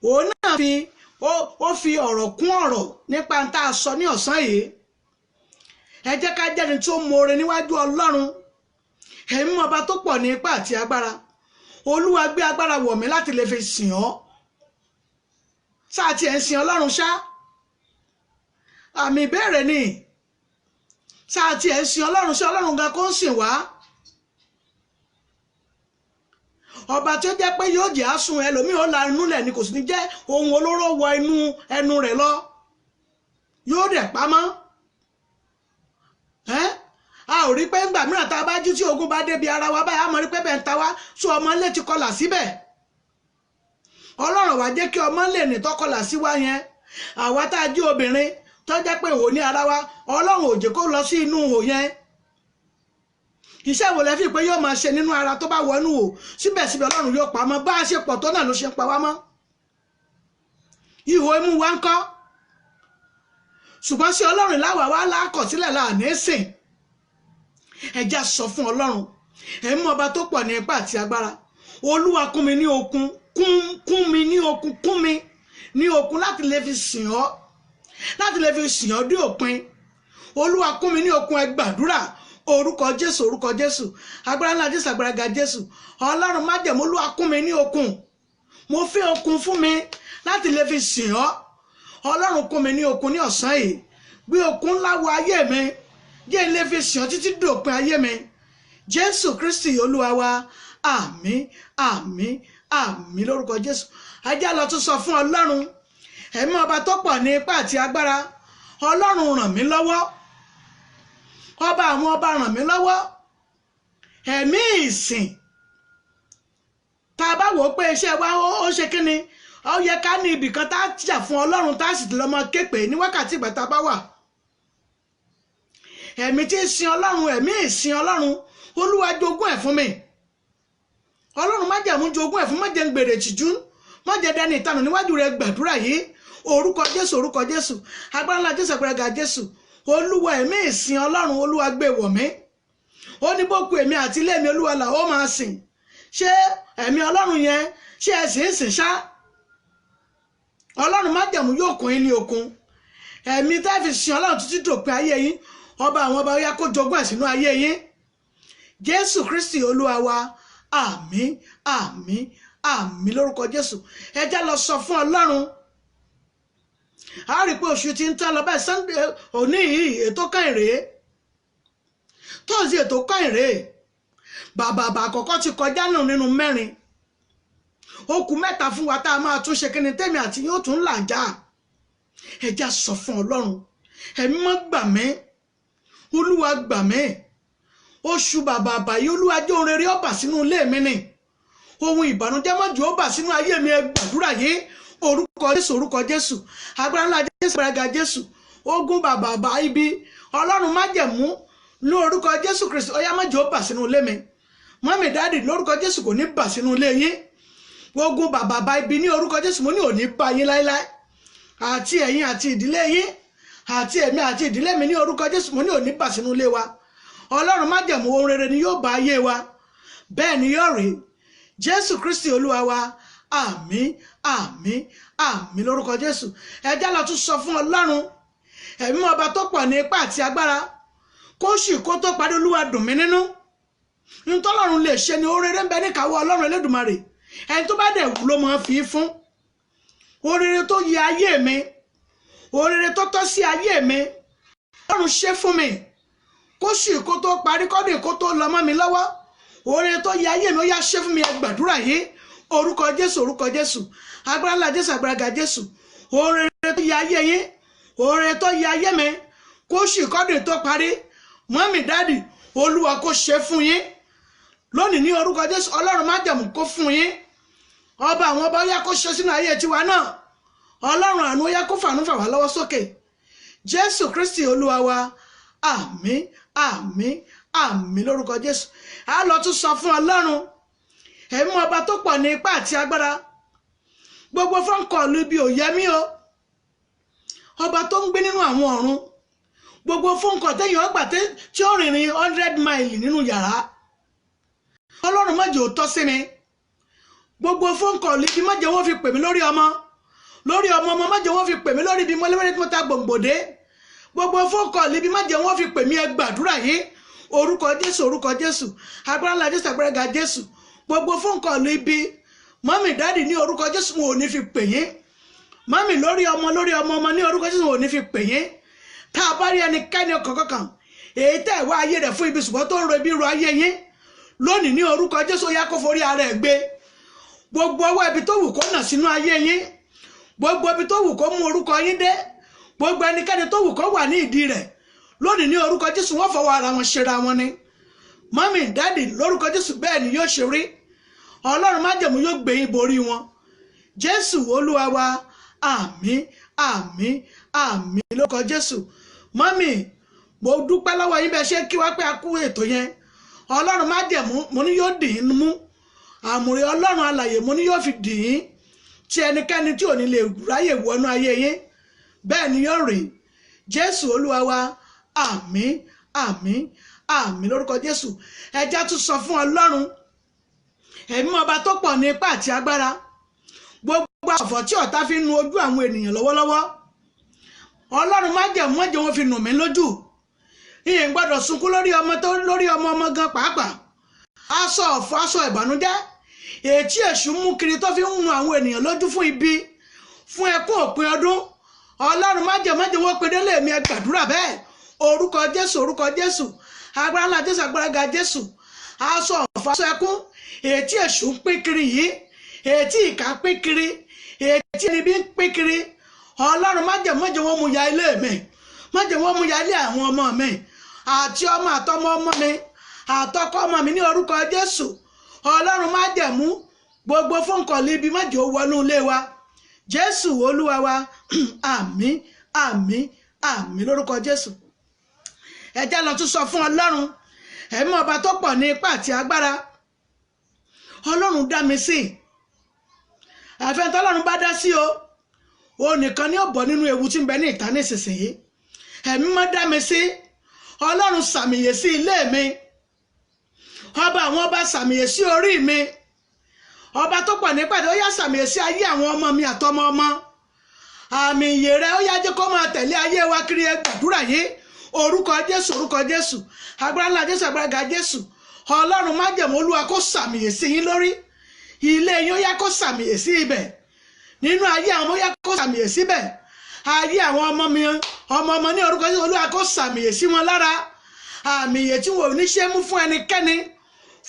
òun náà fi ọ̀rọ̀ kún ọ̀rọ̀ nípa tá a sọ ní ọ̀sán yìí ẹ jẹ́ ká jẹ́ni tó mọ̀ọ́re níwájú ọlọ́run ẹ̀mí ọba tó pọ̀ ní ipá àti agbára olúwa gbé agbára wọ̀ mí láti lè fi sìn ọ́ sáà tí ẹ̀ ń sìn ọlọ́run ṣá àmì ìbéèrè ni sáà tí ẹ̀ ń sìn ọlọ́run ṣá ọlọ́run gan kó ń sìn wá ọba tí ó jẹ́ pé yóò jẹ́ àsùn ẹlòmíì ó la inú lẹ̀ ni kò sì ní jẹ́ ohun olóró wọ inú ẹnu rẹ̀ lọ yóò dẹ̀ pamọ́ a ò rí pé ńgbà mìíràn tá a bá jí tí ogun bá débi ara wa báyìí a mọ̀ rí pé bẹ́ẹ̀ ń ta wá sọ ọmọ ilé ti kọlà síbẹ̀ ọlọ́run wá jẹ́ kí ọmọ lè ní tọkọlà sí wa yẹn àwa tá a jí obìnrin tó jẹ́ pé ìhò ní ara wa ọlọ́run ò jẹ́ kó lọ sí inú ìhò yẹn iṣẹ́ wo lẹ fi pé yóò máa ṣe nínú ara tó bá wọnú o síbẹ̀síbẹ̀ ọlọ́run yóò pa mọ́ bá a ṣe pọ̀ tó náà ló ṣe ń pa wá mọ́ ihò imú wa ń kọ́ ṣùgbọ́n sí ọlọ́run láwàá wá lákọ̀sílẹ̀ láàní sìn ẹja sọ fún ọlọ́run ẹ̀mí ọba tó pọ̀ ní ipá àti agbára olúwa kún mi ní okun kún mi ní okun kún mi ní okun láti lè fi sìn ọ́ dé òpin olúwa kún mi ní okun ẹ gbàdúrà orúkọ jésù agbára ńlá jésù agbára ga jésù ọlọ́run májẹ̀mú olúwa kún mi ní okun mo fẹ́ okun fún mi láti lè fi sìn ọ́ ọlọ́run kún mi ní okun ní ọ̀sán yìí gbé okun ńlá wọ ayé mi jẹ́ ilé fi sìn ọ́ títí dòpin ayé mi jésù kristi olúwa wa àmín àmín àmín lórúkọ jésù ajá lọ tún sọ fún ọlọ́run ẹ̀mí ọba tó pọ̀ ní ipá àti agbára ọlọ́run ràn mí lọ́wọ́ ọba àwọn ọba ràn mí lọ́wọ́ ẹ̀mí ìsìn tá a bá wò ó pé iṣẹ́ wa ó ṣe kí ni ó yẹ ká ní ibì kan tá a jà fún ọlọ́run tá a sì lọ́mọ képe ní wákàtí ìgbà tá a bá wà ẹ̀mí tí ń sin ọlọ́run ẹ̀mí ìsìn ọlọ́run olúwa jogún ẹ̀ fún mi ọlọ́run má jẹ̀mú jogún ẹ̀ fún má jẹ́ ń gbèrè tìjú má jẹ́ dání ìtanù níwájú rẹ̀ gbàdúrà yìí orúkọ jésù agbára ńlá jésù agbára ga jésù olúwa ẹ̀mí ìsìn ọlọ́run olúwa gbé wọ̀ mí ó ní bó kù èmi àti ilé mi olúwa là ó máa sìn ṣé ẹ̀mí ọlọ́run yẹn ṣé ẹ sì ń sìn ṣá ọlọ́run má jẹ̀mú yóò kún yín ní okun ẹ̀mí tá fi sìn ọlọ́run títí dòpin ayé yín ọba àwọn ọba yá kó jogún ẹ̀ sínú ayé yín jésù kristi olúwa wa àmín àmín àmín lórúkọ jésù ẹ já lọ sọ fún ọlọ́run a rí i pé oṣù tí ń tán lọ báyìí sunday òní yìí ètò kan rèé tọ́sí ètò kan rèé bàbà àkọ́kọ́ ti kọjá nù nínú mẹ́rin ó kù mẹ́ta fún wa tá a máa tún ṣe kí ni tèmi àti yóò tún là já ẹ já sọ fún ọlọ́run ẹ̀mí mọ́ gbà mí olúwa gbà mí oṣù bàbà àbáyé olúwa jẹ́ ohun rere ó bà sínú ilé mi ni ohun ìbànújẹ́ mọ́jú ó bà sínú ayé mi ẹ gbàdúrà yìí orúkọ jésù agbára ńlá jésù agbára ga jésù ogun bàbà àbá ibi ọlọ́run májẹ̀mú ní orúkọ jésù kristi ó yá mọ́jú ó bà sínú ilé mi mọ́mì dáàdì lórúkọ jésù kò ní bà sínú ilé yín ogun bàbà àbá ibi ní orúkọ jésù mo ní ò ní bá yín láéláé àti ẹ̀yin àti ìdílé yín àti èmi àti ìdílé mi ní orúkọ jésù mo ní ò ní bà sínú ilé wa ọlọ́run májẹ̀mú ohun rere ni yóò bá ayé wa bẹ́ẹ̀ ni yóò rí jésù kristi olúwa wa àmín àmín àmín lórúkọ jésù ẹ já lọ tún sọ fún ọlọ́run ẹ̀mí ọba tó pọ̀ ní ipá àti agbára kó sì kó tó parí olúwa dùn mí nínú nítọ́lọ́run lè ṣe ni ohun rere ń bẹ níkàáwọ́ ọlọ́run elédùmarè ẹni tó bá dẹ̀ wù ló máa fi fún ohun rere tó yẹ ayé mi ohun rere tó tọ́ sí ayé mi ọlọ́run ṣe fún mi kó sì kó tó parí kọ́dé kó tó lọ mọ́ mi lọ́wọ́ ohun rere tó yẹ ayé mi ó yá ṣe fún mi ẹ gbàdúrà yìí orúkọ jésù agbára ńlá jésù agbára ga jésù ohun rere tó yẹ ayé yín ohun rere tó yẹ ayé mi kó sì kọ́dé tó parí mọ́mì dáàdì olúwa kó ṣe fún yín lónìí ní orúkọ jésù. ọlọ́run májẹ̀mú kó fún yín. ọba àwọn ọba ó yá kó ṣe sínú ayé tiwa náà. ọlọ́run àánú ó yá kó fàánú fà wá lọ́wọ́ sókè. jésù kristi olúwa wa. àmín àmín àmín lórúkọ jésù. a lọ tún sọ fún ọlọ́run ẹ̀mí ọba tó pọ̀ ní ipá àti agbára. gbogbo fọ́nkọ̀ọ̀lù ibi ò yẹ mí o. ọba tó ń gbé nínú àwọn ọ̀run. gbogbo fọ́nkọ̀ téèyàn ọgbà tí ó rìnrìn 100 máìlì nínú yàrá. ọlọ́run má jẹ́ ó tọ́ sí mi. gbogbo fọ́nkọ̀ọ̀lù ibi má jẹ́ wọ́n fi pè mí lórí ọmọ má jẹ́ wọ́n fi pè mí lórí ibi mọ́lẹ́mọ́lẹ́ tí mo ta gbòǹgbòdé. gbogbo fọ́nkọ̀ọ̀lù ibi má jẹ́ wọ́n fi pè mí ẹ gbàdúrà yìí orúkọ jésù orúkọ jésù agbára ńlá jésù agbára ga jésù. gbogbo fọ́nkọ̀ọ̀lù ibi mọ́mì dáàdì ní orúkọ jésù wọn ò ní fi pè yín. mọ́mì lórí ọmọ ní orúkọ jésù wọn ò ní fi pè yín. tá a bá rí ẹnikẹ́ni ọkàn èyí tẹ́ ẹ̀ wá ayé rẹ̀ fún ibi ṣùgbọ́n tó ń ro ibi ro ayé yín lónìí ní orúkọ jésù ó yá kó forí ara ẹ̀ gbé. gbogbo ọwọ́ ibi tó wù kó nà sínú ayé yín, gbogbo ibi tó wù kó mú orúkọ yín dé, gbogbo ẹnikẹ́ni tó wù kó wà ní ìdí rẹ̀ lónìí ní orúkọ jésù wọ́n fọwọ́ ara wọn ṣera wọn ni. mọ́mì dáàdì lórúkọ jésù bẹ́ẹ̀ ni yóò ṣe rí. ọlọ́run májẹ̀mú yóò gbé yín borí wọn. jésù olúwa wa. àmín àmín àmín lórúkọ jésù. mọ́mì mo dúpẹ́ lọ́wọ́ yín bẹ́ẹ̀ ṣe kí wá pé a kú ètò yẹn. ọlọ́run májẹ̀mú mo ní yóò dì í mú. àmùrè ọlọ́run alààyè mo ní yóò fi dì í tí ẹnikẹ́ni tí ò ní lè ráyè wọnú ayé yín bẹ́ẹ̀ ni yóò rí. jésù olúwa wa. àmín àmín àmín lórúkọ jésù. ẹja tún sọ fún ọlọ́run ẹ̀mí ọba tó pọ̀ ní ipá àti agbára. gbogbo àfọ̀ tí ọ̀tá fi nu ojú àwọn ènìyàn lọ́wọ́lọ́wọ́ ọlọ́run májẹ̀mú mọ́jẹ̀ wọn fi nù mí lójú. ìyẹn gbọ́dọ̀ sunkún lórí ọmọ gan pàápàá. aṣọ ọ̀fọ̀ aṣọ ìbànújẹ́ ètí èṣù mú kiri tó fi ń nu àwọn ènìyàn lójú fún ibi fún ẹkún òpin ọdún ọlọ́run májẹ̀mọ́jẹ̀ wọn pe délé mi ẹ gbàdúrà bẹ́ẹ̀ orúkọ jésù orúkọ jésù agbára ńlá jésù agbára ga jésù. aṣọ ọ̀fọ̀ aṣọ ẹkún ètí èṣù ń pín kiri yìí, ètí ìkà ń pín kiri, ètí ẹni bí ń pín kiri ọlọ́run májẹ̀mọ́jẹ̀ wọn mú ya ilé mi, májẹ̀ wọn mú ya ilé àwọn ọmọ mi àti ọmọ àtọmọ ọmọ mi àtọkọ ọmọ mi ní orúkọ jésù. ọlọ́run májẹ̀mú gbogbo fọ́nkọ̀lù ibi májẹ̀ ó wọnú ilé wa jésù olúwa wa. àmín àmín àmín lórúkọ jésù. ẹ já lọ tún sọ fún ọlọ́run ẹ̀mí ọba tó pọ̀ ní ipá àti agbára. ọlọ́run dá mi sí àfẹ́ tí ọlọ́run bá dá sí o nìkan ni ó bọ́ nínú ewu tí ń bẹ ní ìta nísinsìnyí. ẹ̀mí mọ́ dá mi sí ọlọ́run sàmìyè sí ilé mi, ọba àwọn ọba sàmìyè sí orí mi, ọba tó pọ̀ nípa ó yá sàmìyè sí ayé àwọn ọmọ mi àtọmọ ọmọ. àmì ìyè rẹ ó yá jẹ́ kó máa tẹ̀lé ayé wa kiri ẹ gbàdúrà yìí orúkọ jésù orúkọ jésù agbára ńlá jésù agbára ga jésù. ọlọ́run májẹ̀mú olúwa kó sàmìyè sí yín lórí ilé yín ó yá kó sàmìyè sí ibẹ̀, nínú ayé àwọn ọmọ ó yá kó sàmìyè síbẹ̀, ayé àwọn ọmọ ní orúkọ jésù olúwa kó sàmìyè sí wọn lára. àmì ìyè tí wọn ò ní ṣe mú fún ẹnikẹ́ni,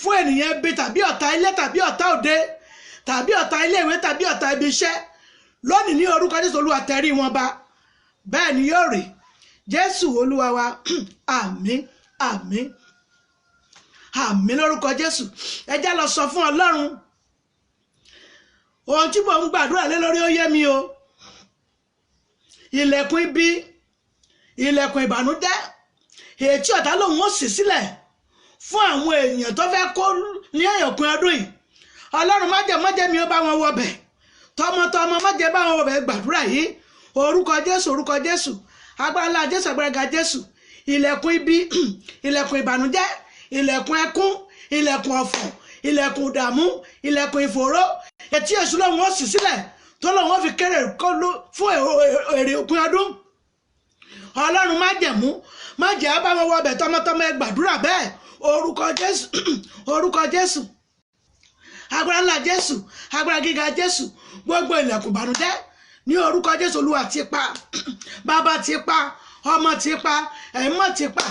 fún ènìyàn ibi tàbí ọ̀tá ilé tàbí ọ̀tá òde tàbí ọ̀tá ilé ìwé tàbí ọ̀tá ibi iṣẹ́ lónìí ní orúkọ jésù olúwa tẹrí wọn ba bẹ́ẹ̀ ni yóò rí jésù olúwa wa. àmín àmín àmín lórúkọ jésù. ẹ já lọ sọ fún ọlọ́run ohun tí mò ń gbàdúrà lé lórí ó yé mi o. ilẹ̀kùn ibi, ilẹ̀kùn ìbànújẹ́ èyí tí ọ̀tá lòun ó ṣí sílẹ̀ fún àwọn èèyàn tó fẹ́ kó ní ẹ̀yọ̀kùn ọdún yìí ọlọ́run májẹ̀ mi ó bá wọn wọbẹ̀, tọmọtọmọ májẹ̀ bá wọn wọbẹ̀ gbàdúrà yìí orúkọ jésù orúkọ jésù agbára ńlá jésù agbára ga jésù. ilẹ̀kùn ibi, ilẹ̀kùn ìbànújẹ́, ilẹ̀kùn ẹkún, ilẹ̀kùn ọ̀fọ̀, ilẹ̀kùn ìdààmú, ilẹ̀kùn ìfòòró ètí èṣù lòun ó ṣí sílẹ̀ tó lòun ó fi kéré fún èrè òpin ọdún ọlọ́run májẹ̀ á bá wọn wọbẹ̀ tọmọtọmọ ẹ gbàdúrà bẹ́ẹ̀ orúkọ jésù orúkọ jésù agbára ńlá jésù agbára gíga jésù. gbogbo ilẹ̀kùn ìbànújẹ́ ní orúkọ jésù olúwa ti pa, bàbá ti pa, ọmọ ti pa, ẹ̀mọ́ ti pa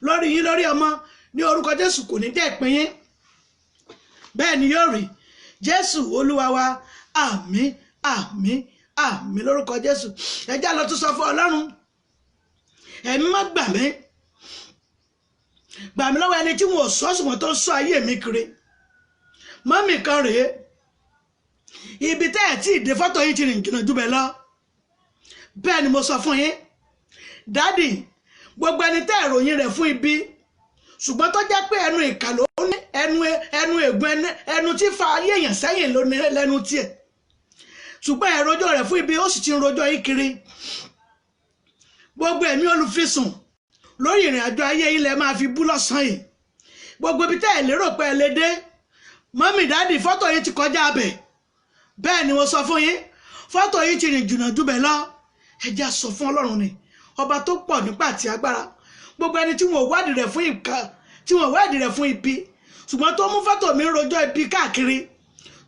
lórí yín lórí ọmọ ní orúkọ jésù kò ní jẹ́ ìpín yín bẹ́ẹ̀ ni yóò rí jésù olúwa wa. àmín àmín àmín lórúkọ jésù. ẹ já lọ tún sọ fún ọlọ́run ẹ̀mí má gbà mí gbà mí lọ́wọ́ ẹni tí wọn ò sọ ṣùgbọ́n tó ń sọ ayé mi kiri. mọ́mì kan rèé ibi tẹ́ ẹ̀ tí ìdè fọ́tò yìí ti rìn jìnnà jù bẹ́ẹ̀ lọ. bẹ́ẹ̀ ni mo sọ fún yín dádì gbogbo ẹni tẹ́ ìròyìn rẹ̀ fún ibi ṣùgbọ́n tó jẹ́ pé ẹnu ìkà ló ní ẹnu ègún ẹnu tí fa ayé èèyàn sẹ́yìn ló ní lẹ́nu tiẹ̀ ṣùgbọ́n ẹ rojọ́ rẹ̀ fún ibi ó sì ti ń rojọ́ yín kiri. gbogbo ẹ̀mí olùfisùn lórí ìrìn àjò ayé yín lẹ máa fi bú lọ́sàn-án yìí. gbogbo ibi tẹ́ ẹ̀ lérò pé ẹ lè dé mọ́mì dádì fọ́tò yìí ti kọjá abẹ̀. bẹ́ẹ̀ ni mo sọ fún yín fọ́tò yìí ti rìn jùnà jù bẹ́ẹ̀ lọ. ẹ jẹ́ sọ fún ọlọ́run ni ọba tó pọ̀ nípa àti agbára. gbogbo ẹni tí wọn ò wádìí rẹ̀ fún ìka tí wọn ò wádìí rẹ̀ fún ibi ṣùgbọ́n tó mú fọ́tò mi rojọ́ ibi káàkiri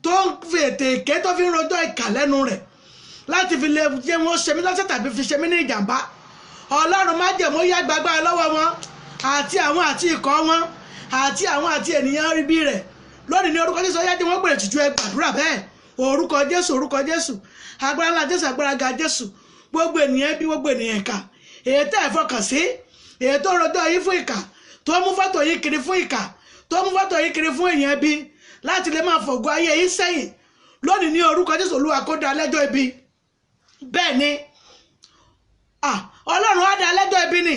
tó ń fi ètè èké tó fi ń rojọ́ ìkà lẹ́nu rẹ̀ láti fi lè jẹ́ wọn ṣe mí lọ́sẹ̀ tàbí fi ṣe mí ní ìjàmbá. ọlọ́run má jẹ̀mú yá gbàgbára lọ́wọ́ wọn àti àwọn àti ikọ̀ wọn àti àwọn àti ènìyàn ibi rẹ̀ lónìí ní orúkọ Jésù ọyá tí wọ́n gbèrè tìjú ẹ gbàdúrà bẹ́ẹ̀ orúkọ Jésù agbára ńlá Jésù agbára ga Jésù gbogbo ènìyàn bí gbogbo ènìyàn ìkà èyí tẹ́ ẹ̀ fọkàn sí èyí tó rojọ́ yìí fún ìkà tó mú fọ́tò yìí kiri fún ìkà tó mú fọ́tò yìí kiri fún èèyàn bí láti lè máa fògo ayé yìí sẹ́yìn lónìí ní orúkọ Jésù Olúwa kó dá lẹ́jọ́ ibi. bẹ́ẹ̀ ni ọlọ́run á dá lẹ́jọ́ ibi ni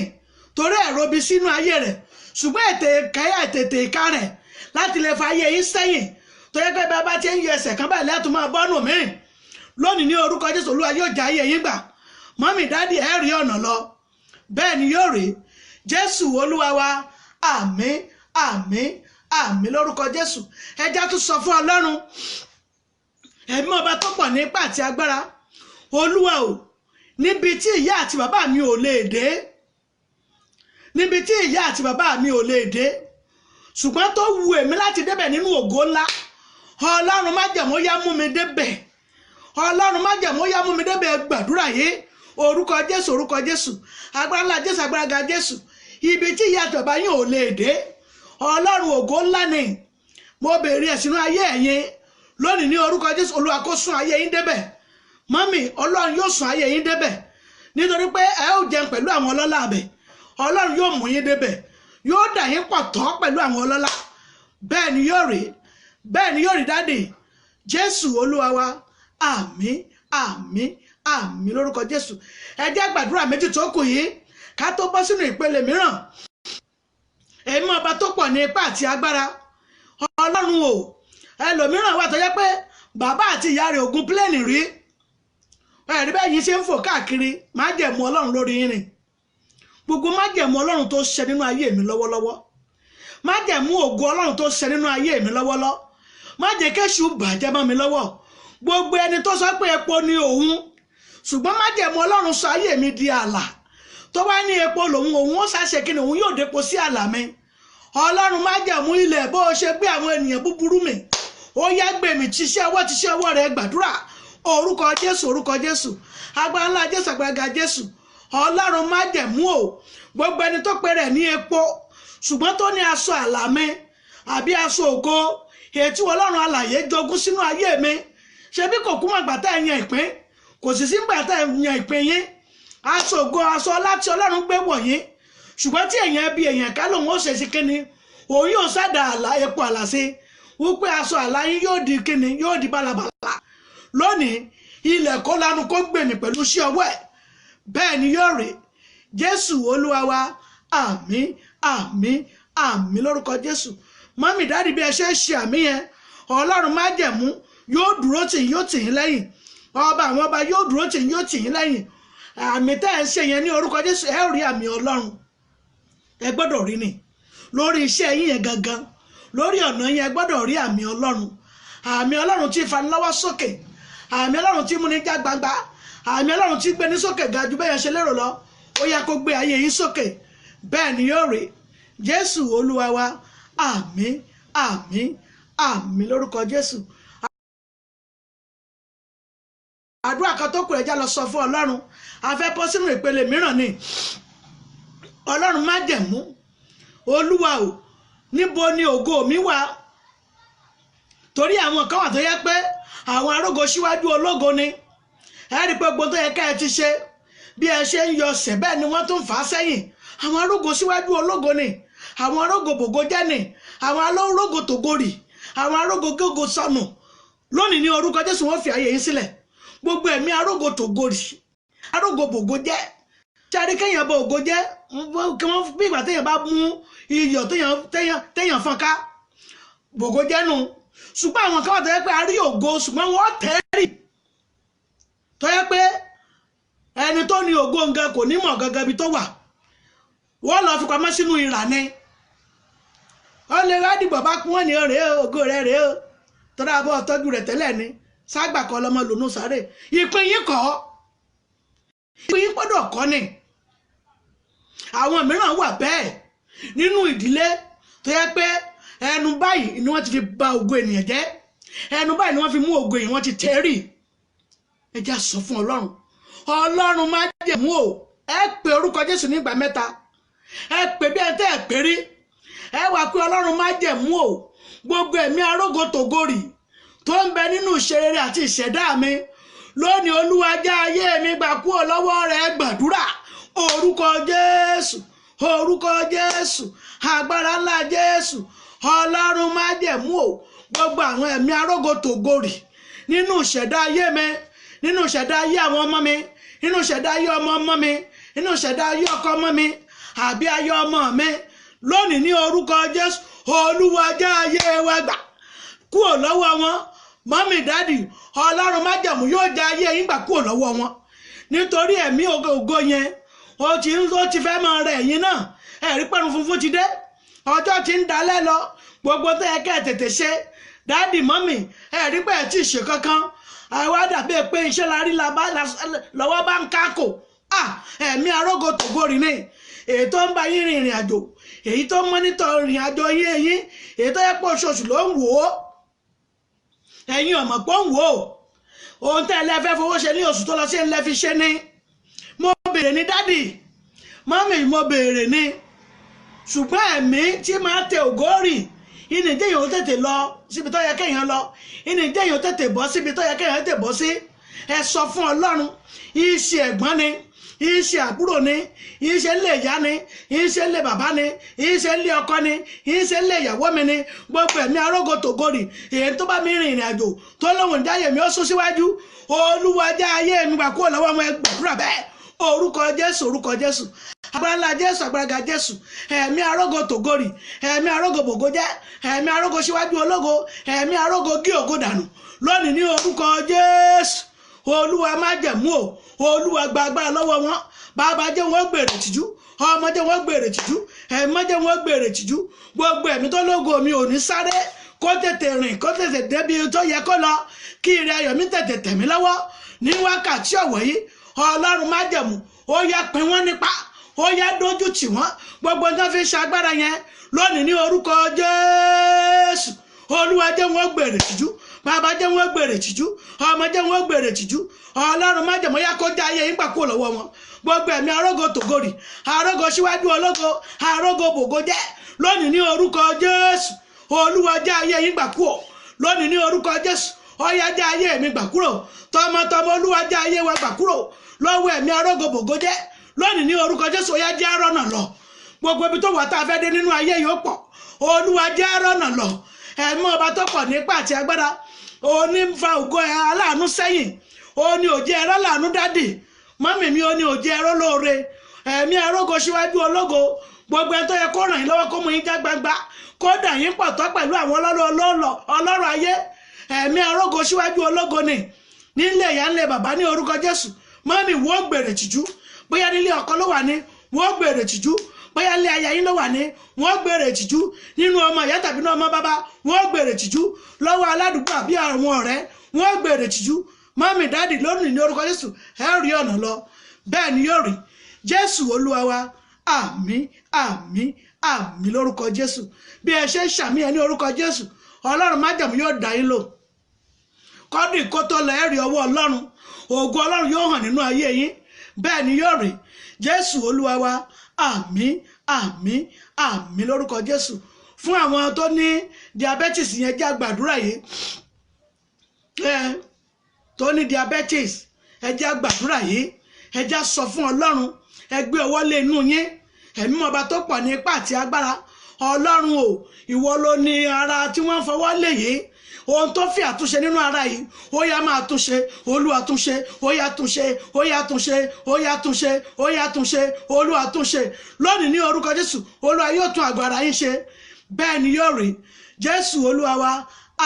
torí ẹ̀rọ bí sínú ayé rẹ̀ ṣùgbọ́n ètè ìka rẹ̀ láti lè fa ayé yìí sẹ́yìn tó yẹ pé bá ti ń yọ ẹsẹ̀ kan báyìí lẹ́tùn máa bọ́nù mí lónìí ní orúkọ Jésù Olúwa yóò já ayé yín gbà mọ́mì dádì ẹ̀ rí ọ̀nà lọ bẹ́ẹ̀ ni yóò rí Jésù Olúwa wa àmín àmín àmín lórúkọ Jésù. ẹja tún sọ fún ọlọ́run ẹ̀mí ọba tó pọ̀ ní ipá àti agbára Olúwa o níbi tí ìyá àti bàbá mi ò lè dé níbi tí ìyá àti bàbá mi ò lè dé ṣùgbọ́n tó wu èmi láti débẹ̀ nínú ògo ńlá ọlọ́run májẹ̀mú yá mú mi débẹ̀ ọlọ́run májẹ̀mú yá mú mi débẹ̀ gbàdúrà yìí orúkọ Jésù agbára ńlá Jésù agbára ga Jésù ibi tí ìyá àti bàbá yín ò lè dé ọlọ́run ògo ńlá ni mo béèrè ẹ̀ sínú ayé ẹ̀yin lónìí ní orúkọ Jésù Olúwa kó sún ayé yín débẹ̀ mọ́mì ọlọ́run yóò sún ayé yín débẹ̀ nítorí pé ẹ ó jẹun pẹ̀lú àwọn ọlọ́lá abẹ ọlọ́run yóò mú yín débẹ̀ yóò dà yín pọ̀ tán pẹ̀lú àwọn ọlọ́lá bẹ́ẹ̀ ni yóò rí dáàdì Jésù Olúwa wa àmín àmín àmín lórúkọ Jésù. ẹ jẹ́ gbàdúrà méjì tó kù yìí ká tó bọ́ sínú ìpele mìíràn. èmi ọba tó pọ̀ ní ipá àti agbára ọlọ́run o ẹlòmíràn wà tó jẹ́ pé bàbá àti ìyá rẹ̀ ògùn pílẹ̀nì rí ẹ̀rí bẹ́ẹ̀ yìí ṣe ń fò káàkiri májẹ̀mú ọlọ́run lórí yín rìn gbogbo májẹ̀mú ọlọ́run tó ṣẹ nínú ayé mi lọ́wọ́lọ́wọ́ májẹ̀mú ògo ọlọ́run tó ṣẹ nínú ayé mi lọ́wọ́lọ́wọ́ májẹ̀kẹ́sù bàjẹ́ mọ́ mi lọ́wọ́ gbogbo ẹni tó sọ pé epo ni òun ṣùgbọ́n májẹ̀mú ọlọ́run sọ ayé mi di àlà tó bá ní epo lòun òun ó ṣàṣẹ kí ni òun yóò dépo sí àlà mi ọlọ́run májẹ̀mú ilẹ̀ bó o ṣe gbé àwọn ènìyàn búburú mi ó yá gbèmí tíṣẹ́ ọwọ́ rẹ̀ gbàdúrà orúkọ Jésù agbára ńlá Jésù agbára ga Jésù ọlọ́run májẹ̀mú o gbogbo ẹni tó pe rẹ̀ ní epo ṣùgbọ́n tó ní aṣọ àlà mi àbí aṣọ ògo ètí ọlọ́run alàyè jogún sínú ayé mi ṣebí kò kú mọ́ gbàtà ẹ̀yàn ìpín kò sì sí gbàtà ẹ̀yàn ìpín yín aṣọ ògo aṣọ ọlá tí ọlọ́run gbé wọ̀nyí ṣùgbọ́n tí èèyàn bí èèyàn ká lòun ó ṣe sí kíni òun yóò sádà àlà epo àlà sí wípé aṣọ àlà yín yóò di kíni yóò di bálabàlà lónìí ilẹ̀ kó lanu kó gbèmí pẹ̀lú sí ọwọ́ ẹ̀ bẹ́ẹ̀ ni yóò rí Jésù Olúwa wa àmín àmín àmín lórúkọ Jésù. mọ́mì dáàdì bí ẹ ṣe ń ṣe àmì yẹn ọlọ́run májẹ̀mú yóò dúró tì yín yóò tì yín lẹ́yìn ọba àwọn ọba yóò dúró tì yín yóò tì yín lẹ́yìn àmì tẹ́ ẹ ń ṣe yẹn ní orúkọ Jésù ẹ rí àmì ọlọ́run ẹ gbọ́dọ̀ rí ni lórí iṣẹ́ yín yẹn gangan lórí ọ̀nà yín ẹ gbọ́dọ̀ rí àmì ọlọ́run tí fa lọ́wọ́ sókè àmì ọlọ́run tí múni já gbangba àmì ọlọ́run tí gbé ní sókè ga jù bẹ́ẹ̀ ṣe lérò lọ ó yá kó gbé ayé yín sókè bẹ́ẹ̀ ni yóò rí Jésù Olúwa wa àmín àmín àmín lórúkọ Jésù. àdúrà kan tó kù ẹja lọ sọ fún ọlọ́run a fẹ́ bọ́ sínú ìpele mìíràn ni ọlọ́run májẹ̀mú Olúwa o níbo ni ògo mi wà torí àwọn kan wà tó yẹ pé àwọn arógo síwájú ológo ni ẹ rí pé gbogbo tó yẹ ká ẹ ti ṣe bí ẹ ṣe ń yọ ọsẹ bẹ́ẹ̀ ni wọ́n tún fà á sẹ́yìn àwọn arógo síwájú ológo ni àwọn arógòbògò jẹ́nì, àwọn arógò tògórì, àwọn arógò gógó sọnù lónìí ní orúkọ Jésù wọ́n fi ayé yín sílẹ̀. Gbogbo ẹ̀mí arógò tògórì, arógòbògò jẹ́ sáré kéèyàn bọ ògo jẹ́ kí wọ́n bí ìgbà téèyàn bá mú iyọ̀ téèyàn fọ́n ká bògo jẹ́nu. Ṣùgbọ́n àwọn kan wà tó yẹ pé a rí ògo ṣùgbọ́n wọ́n tẹ́rì tó yẹ pé ẹni tó ní ògo nǹkan kò ní mọ̀ gangan ibi tó wà, wọ́n lọ fi pamọ́ sínú ìrà ni. ó lè rádìgbò bá kún wọn ní rèé ògo rẹ̀ rèé o tọ́lá abọ́ tọ́jú rẹ̀ tẹ́lẹ̀ ni ságbà kan lọ́mọ lòún sáré. ìpín yín kọ́, ìpín yín gbọ́dọ̀ kọ́ ni. àwọn mìíràn wà bẹ́ẹ̀ nínú ìdílé tó yẹ pé ẹnu báyìí ni wọ́n ti fi ba ògo ènìyàn jẹ́, ẹnu báyìí ni wọ́n fi mú ògo ènìyàn, wọ́n ti tẹ́rì. ẹ jẹ́ sọ fún Ọlọ́run, Ọlọ́run májẹ̀mú o, ẹ pè orúkọ Jésù nígbà mẹ́ta, ẹ pè bí ẹ tẹ́ ẹ pè rí, ẹ wà pé Ọlọ́run májẹ̀mú o, gbogbo ẹ̀mí arógo tògórì tó ń bẹ nínú ìṣerere àti ìṣẹ̀dá mi lónìí, Olúwa já ayé mi gbà kúrò lọ́wọ́ rẹ̀. Gbàdúrà orúkọ Jésù, orúkọ Jésù, agbára ńlá Jésù. Ọlọ́run májẹ̀mú o, gbogbo àwọn ẹ̀mí arógo tògórì nínú ìṣẹ̀dá ayé mi, nínú ìṣẹ̀dá ayé àwọn ọmọ mi, nínú ìṣẹ̀dá ayé ọmọ ọmọ mi, nínú ìṣẹ̀dá ayé ọkọ ọmọ mi àbí ayé ọmọ mi lónìí ní orúkọ Jésù, Olúwa já ayé wa gbà kúrò lọ́wọ́ wọn. Mọ́mì dádì, Ọlọ́run májẹ̀mú yóò já ayé yín gbà kúrò lọ́wọ́ wọn, nítorí ẹ̀mí ògo yẹn ó ti fẹ́ máa rẹ̀ yín náà. ẹ̀rí pẹ̀lú funfun ti dé, ọjọ́ ti ń dalẹ̀ lọ, gbogbo tó yẹ kẹ́ ẹ̀ tètè ṣe. dádì mọ́mì, ẹ̀rí pẹ̀ tí ì ṣe kankan, àwa dàbí pé iṣẹ́ la rí lọ́wọ́ bá ń kákò. ẹ̀mí arógo tògórì ni èyí tó ń bá yín rin ìrìn àjò, èyí tó ń mọ́nítọ̀ ìrìn àjò yín, èyí tó yẹ pé oṣooṣù ló ń wò ó, ẹ̀yin ọ̀mọ̀ pé ó ń wò ó. ohun tẹ́ ẹ lẹ́fẹ́ fowó ṣe ní oṣù tó lọ sí ẹ̀ lẹ́fi ṣe ni. mo béèrè ní dádì mọ́mì, mo béèrè ní, ṣùgbọ́n ẹ̀mí tí máa tẹ ògórì ìnìjẹ́ yìí ó tètè lọ síbi tó yẹ kéèyàn lọ, ìnìjẹ́ yìí ó tètè bọ́ síbi tó yẹ kéèyàn tètè bọ́ sí. ẹ sọ fún Ọlọ́run, ìṣe ẹ̀gbọ́n ni, ìṣe àbúrò ni, ìṣe ilé ìyá ni, ìṣe ilé bàbá ni, ìṣe ilé ọkọ ni, ìṣe ilé ìyàwó mi ni, gbogbo ẹ̀mí arógo tògórì èyí tó bá mi rìn ìrìn àjò tó lóhùn jáyé mi ó sún síwájú, Olúwa já ayé mi gbà kúrò lọ́wọ́ wọn. ẹ gbàdúrà bẹ́ẹ̀ orúkọ Jésù, orúkọ Jésù, agbára ńlá Jésù, agbára Jésù. ẹ̀mí arógo tògórì, ẹ̀mí arógo bògo jẹ́, ẹ̀mí arógo síwájú ológo, ẹ̀mí arógo gé ògo dànù lónìí ní orúkọ Jésù. Olúwa májẹ̀mú o, Olúwa gba agbára lọ́wọ́ wọn. Bàbá jẹ́ wọ́n gbèrè tìjú, ọmọ jẹ́ wọ́n gbèrè tìjú, ẹ̀mọ́ jẹ́ wọ́n gbèrè tìjú. gbogbo ẹ̀mí tó lógo mi ò ní sáré, kó tètè rìn, kó tètè débi tó yẹ kó lọ, kí ire ayọ̀ mi tètè tẹ̀ mí lọ́wọ́ ní wákàtí ọ̀wọ̀ yìí. Ọlọ́run májẹ̀mú, ó yá pín wọ́n nípa, ó yá dójú tì wọ́n, gbogbo nǹkan fi ṣe agbára yẹn lónìí ní orúkọ Jésù. Olúwa jẹ́ wọ́n gbèrè tìjú, bàbá jẹ́ wọ́n gbèrè tìjú, ọmọ jẹ́ wọ́n gbèrè tìjú. Ọlọ́run májẹ̀mú, yá kó já ayé yín gbà kúrò lọ́wọ́ wọn. gbogbo ẹ̀mí arógo tògórì, arógo síwájú ológo, arógo bògo jẹ́ lónìí ní orúkọ Jésù. Olúwa já ayé yín gbà kúrò lónìí ní orúkọ Jésù. Ó yá já ayé mi gbà kúrò, tọmọtọmọ Olúwa já ayé wa gbà kúrò lọ́wọ́ ẹ̀mí arógo bògo jẹ́ lónìí ní orúkọ Jésù. Ó yá já rọ́nà lọ, gbogbo ibi tó wà tá a fẹ́ dé nínú ayé yìí ó pọ̀, Olúwa já rọ́nà lọ. ẹ̀mí ọba tó pọ̀ nípa àti agbára, òní ń fa ògo aláàánú sẹ́yìn, òní òjì ẹ̀rọ làánú dádì mọ́mì mi, òní òjì ẹ̀rọ lóore. ẹ̀mí arógo síwájú ológo, gbogbo ẹ̀ tó yẹ kó ràn yín lọ́wọ́, kó mú yín já gbangba, kó dà yín pọ̀ tọ́ pẹ̀lú àwọn ọlọ́rọ̀ ayé. ẹ̀mí arógo síwájú ológo ni nílé ìyá ńlẹ̀ bàbá ní orúkọ Jésù. mọ́mì wọ́n gbèrè tìjú, bóyá nílé ọkọ ló wà ní, wọ́n gbèrè tìjú, bóyá ilé aya yín ló wà ní, wọ́n gbèrè tìjú, nínú ọmọ ìyá tàbí ní ọmọ bàbá wọ́n gbèrè tìjú, lọ́wọ́ aládùúgbò àbí àwọn ọ̀rẹ́ wọ́n gbèrè tìjú. mọ́mì dádì lónìí ní orúkọ Jésù, ẹ rí ọ̀nà lọ, bẹ́ẹ̀ ni yóò rí. Jésù Olúwa wa, àmín àmín àmín lórúkọ Jésù. bí ẹ ṣe ń ṣàmì ẹ ní orúkọ Jésù, Ọlọ́run májẹ̀mú yóò dá yín lò. kọ́dún kó tó lọ ẹ rí ọwọ́ Ọlọ́run, ògo Ọlọ́run yóò hàn nínú ayé yín, bẹ́ẹ̀ ni yóò rí. Jésù Olúwa wa, àmín àmín àmín lórúkọ Jésù. fún àwọn tó ní diabetes yẹn já gbàdúrà yìí, tó ní diabetes ẹ já gbàdúrà yìí, ẹ já sọ fún Ọlọ́run, ẹ gbé ọwọ́ lé inú yín. ẹ̀mí ọba tó pọ̀ ní ipá àti agbára, Ọlọ́run o ìwọ ló ní ara tí wọ́n fọwọ́ lé yìí ohun tó fi àtúnṣe nínú ara yìí ó yá máa túnṣe Olúwa túnṣe ó yá túnṣe ó yá túnṣe ó yá túnṣe ó yá túnṣe Olúwa túnṣe lónìí ní orúkọ Jésù Olúwa yóò tún àgọ́ ara yín ṣe bẹ́ẹ̀ ni yóò rí Jésù Olúwa wa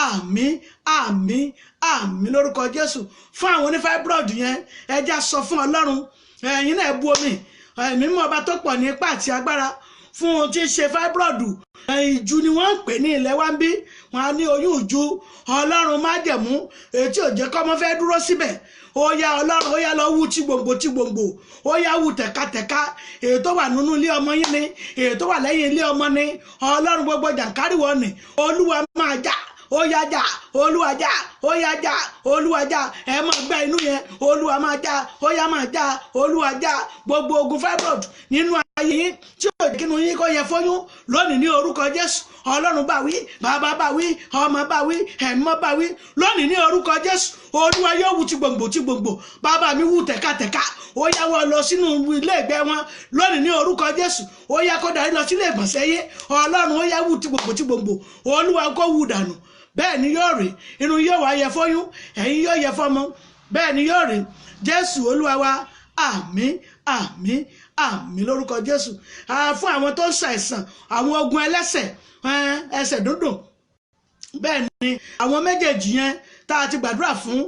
àmín àmín àmín lórúkọ Jésù fún àwọn onífáíbírọ̀d yẹn ẹ já sọ fún Ọlọ́run ẹ̀yin náà bu omi ẹ̀mí mọ́ ọba tó pọ̀ ní ipá àti agbára fún ohun tí ń ṣe fáíbírọ̀dù ìju ni wọ́n ń pè ní ilẹ̀ wa ń bí wọn á ní oyún ìju Ọlọ́run májẹ̀mú èyí tí ò jẹ́ kọ́mọ fẹ́ dúró síbẹ̀ ó yá Ọlọ́run ó yá lọ wú tí gbòǹgbò ó yá wú tẹ̀katẹ̀ka èyí tó wà nínú ilé ọmọ yín ni èyí tó wà lẹ́yìn ilé ọmọ ni Ọlọ́run gbogbo jàǹkáríwọ̀ ni Olúwa máa jà ó yá jà Olúwa jà ó yá jà Olúwa jà ẹ máa gbá inú yẹn Olúwa máa jà ó yá máa jà Olúwa jà gbogbo ogun fibroid nínú ayé yín tí ó jẹ́ kínú yín kó yẹ fóyún lónìí ní orúkọ Jésù Ọlọ́run bá wí bàbá bá wí ọmọ bá wí ẹ̀mọ́ bá wí lónìí ní orúkọ Jésù Olúwa yóò wú tí gbòǹgbò bàbá mi wú tẹ̀katẹ̀ka ó yá wọ́n lọ sínú ilé ìgbẹ́ wọn lónìí ní orúkọ Jésù ó yá kó darí lọ sílé ìgbọ̀nsẹ̀ yín Ọlọ́run ó yá wú tí gbòǹgbò Olúwa kó wú dànù bẹ́ẹ̀ ni yóò rí inú yóò wá yẹ fóyún ẹ̀yin yóò yẹ fọ́mọ bẹ́ẹ̀ ni yóò rí Jésù Olúwa wa àmín àmín àmín lórúkọ Jésù fún àwọn tó ń ṣàìsàn àwọn ogun ẹsẹ̀ dúndùn bẹ́ẹ̀ ni àwọn méjèèjì yẹn tá a ti gbàdúrà fún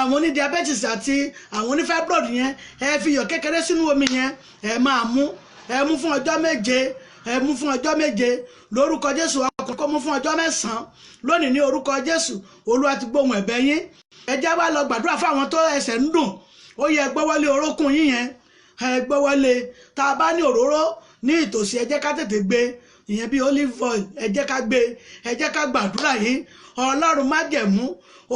àwọn oní diabetes àti àwọn oní fibroid yẹn ẹ fi iyọ̀ kékeré sínú omi yẹn ẹ máa mú fún ọjọ́ méje mú fún ọjọ́ méje lórúkọ Jésù ọkọ̀ mú fún ọjọ́ mẹ́sàn-án lónìí ní orúkọ Jésù Olúwa ti gbóhùn ẹ̀bẹ̀ yín ẹ já wá lọ gbàdúrà fún àwọn tó ẹsẹ̀ ń dùn ó yẹ gbọ́wọ́lé orókùn yín yẹn gbọ́wọ́lé tá a bá ní òróró ní ìtòsí ẹ jẹ́ ká tètè gbé ìyẹn bí olive oil ẹ jẹ́ ká gbé ẹ jẹ́ ká gbàdúrà yìí Ọlọ́run májẹ̀mú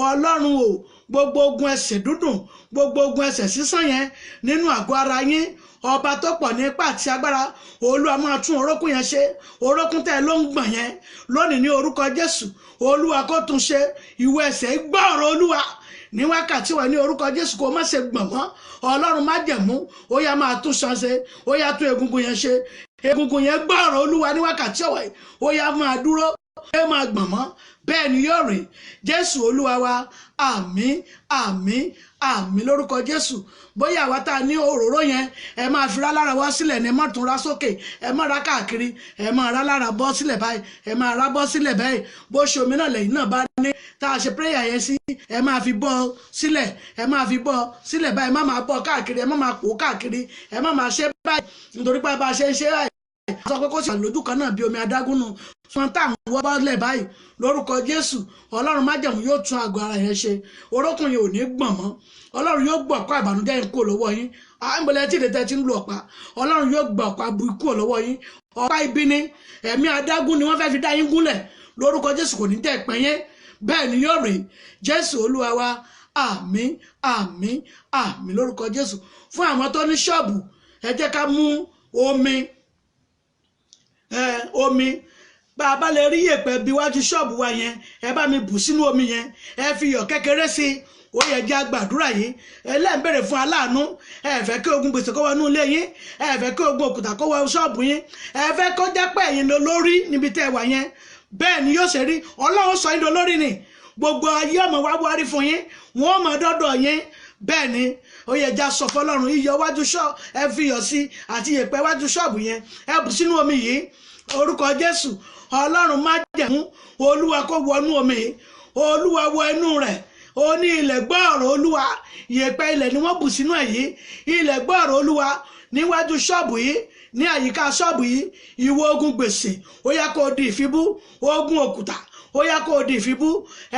Ọlọ́run o gbogbo ogun ẹsẹ̀ dúndùn gbogbo ogun ẹsẹ̀ sísán yẹn nínú àgọ́ ara yín ọba tó pọ̀ ní ipá àti agbára Olúwa máa tún orókùn yẹn ṣe orókùn tẹ́ ló ń gbọ̀n yẹn lónìí ní orúkọ Jésù Olúwa kó tún ṣe ìwọ ẹsẹ̀ gbọ́ ọ̀rọ̀ Olúwa ní wákàtí wà ní orúkọ Jésù kó má ṣe gbọ̀n mọ́ Ọlọ́run májẹ̀mú ó yá máa tún ṣan ṣe ó yá tún egungun yẹn ṣe egungun yẹn gbọ́ ọ̀rọ̀ Olúwa ní wákàtí ọ̀wẹ̀ ó yá máa dúró ẹ máa gbọ̀n mọ́ bẹ́ẹ̀ ni yóò rí Jésù Olúwa wa àmín àmín àmín lórúkọ Jésù bóyá àwa tá a ní òróró yẹn ẹ máa fi rá lára wá sílẹ̀ ní ẹ má tún rá sókè ẹ má rá káàkiri ẹ máa rá lára bọ́ sílẹ̀ báyìí ẹ máa rá bọ́ sílẹ̀ báyìí bó ṣe omi náà lẹ́yìn náà bá ní tá a ṣe prayer yẹn sí ẹ máa fi bọ́ sílẹ̀ ẹ máa fi bọ́ sílẹ̀ báyìí má máa bọ́ káàkiri ẹ má máa pò káàkiri ẹ má máa ṣe báyìí nítorí pé bá a ṣe ń ṣe báyìí sọ pé kó sì wà lójú kan náà bí omi adágún nù fún táwọn wọ́n bá lẹ̀ báyìí lórúkọ Jésù Ọlọ́run májẹ̀mú yóò tún àgọ́ ara yẹn ṣe orókùn yẹn ò ní gbọ̀n mọ́ Ọlọ́run yóò gbọ́ ọ̀pá ìbànújẹ́ yín kúrò lọ́wọ́ yín àìmọ̀lẹ́ tí ìdẹ́tẹ́ ti ń lu ọ̀pá Ọlọ́run yóò gbọ́ ọ̀pá burúkú kúrò lọ́wọ́ yín ọ̀pá ibi ni ẹ̀mí adágún ni wọ́n fẹ́ fi dá yín gúnlẹ̀ lórúkọ Jésù kò ní tẹ́ ẹ̀pẹ́ yẹn bẹ́ẹ̀ ni yóò rí Jésù Olúwa wa àmín àmín àmín lórúkọ Jésù fún àwọn tó ní ṣọ́ọ̀bù ẹ jẹ́ ká mú omi bá a bá lè rí yèpẹ̀ bí wájú ṣọ́ọ̀bù wa yẹn ẹ bá mi bù sínú omi yẹn ẹ fi iyọ̀ kékeré sí i ó yẹ jẹ́ àgbàdúrà yìí ẹlẹ́ǹbẹ̀rẹ̀ fún aláàánú ẹ fẹ́ kí ogun gbèsè kó wọnú ilé yín ẹ fẹ́ kí ogun òkúta kó wọ ṣọ́ọ̀bù yín ẹ fẹ́ kó jẹ́ pé ẹ̀yin ló lórí níbi tẹ́ ẹ wà yẹn bẹ́ẹ̀ ni yóò ṣe rí Ọlọ́run sọ yín lórí ni gbogbo ayé ọmọ wa buhari fún yín wọn mọ dọ́dọ̀ yín bẹ́ẹ̀ ni ó yẹ já sọ fọ́lọ́run iyọ̀ wájú ṣọ́ọ̀bù ẹ fi iyọ̀ sí àti yèpẹ̀ wájú ṣọ́ọ̀bù yẹn ẹ bù sínú omi yìí orúkọ Jésù Ọlọ́run májẹ̀mú Olúwa kó wọnú omi yìí Olúwa wọ inú rẹ̀ ó ní ilẹ̀ gbọ́ ọ̀rọ̀ Olúwa yèpẹ̀ ilẹ̀ ni wọ́n bù sínú ẹ̀ yìí ilẹ̀ gbọ́ ọ̀rọ̀ Olúwa níwájú ṣọ́ọ̀bù yìí ní àyíká ṣọ́ọ̀bù yìí ìwọ ogun gbèsè ó yá kó di ìfibú ogun òkúta ó yá kó di ìfibú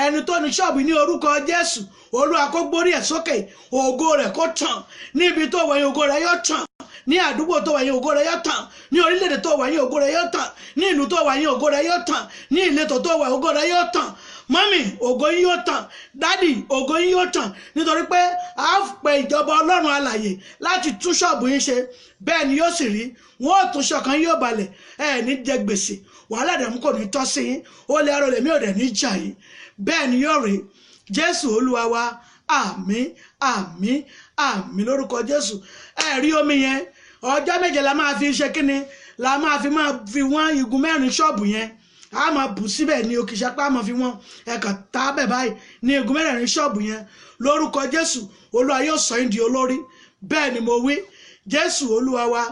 ẹni tó ní ṣọ́ọ̀bù ní orúkọ Jésù Olúwa kó gbórí ẹ̀ sókè ògo rẹ̀ kó tàn níbi tó wọ̀nyí ògo rẹ̀ yóò tàn ní àdúgbò tó wọ̀nyí ògo rẹ̀ yóò tàn ní orílẹ̀-èdè tó wọ̀nyí ògo rẹ̀ yóò tàn ní ìlú tó wọ̀nyí ògo rẹ̀ yóò tàn ní ìletò tó wọ̀nyí ògo rẹ̀ yóò tàn mọ́mì ògo yín yóò tàn dádì ògo yín yóò tàn nítorí pé a pe ìjọba Ọlọ́run alààyè láti tún ṣọ́ọ̀bù yín ṣe bẹ́ẹ̀ ni yóò sì rí wọn ò tún ṣọ̀kan yóò balẹ̀ ẹ ní jẹ gbèsè wàhálà dẹ̀mú kò ní tọ́ sí yín ó lè arọ lèmi ò dẹ̀ ní jà yín bẹ́ẹ̀ ni yóò rí Jésù Olúwa wa àmín àmín àmín lórúkọ Jésù ẹ rí omi yẹn ọjọ́ méje la máa fi ṣe kíni la máa fi wọ́n igun mẹ́rin ṣọ́ọ̀bù yẹn a máa bù síbẹ̀ ní òkìṣẹ́ pé a máa fi wọ́n ẹ̀kan tábẹ̀ báyìí ní igun mẹ́rin ṣọ́ọ̀bù yẹn lórúkọ Jésù Olúwa yóò sọ yín di olórí bẹ́ẹ̀ ni mo wí Jésù Olúwa wa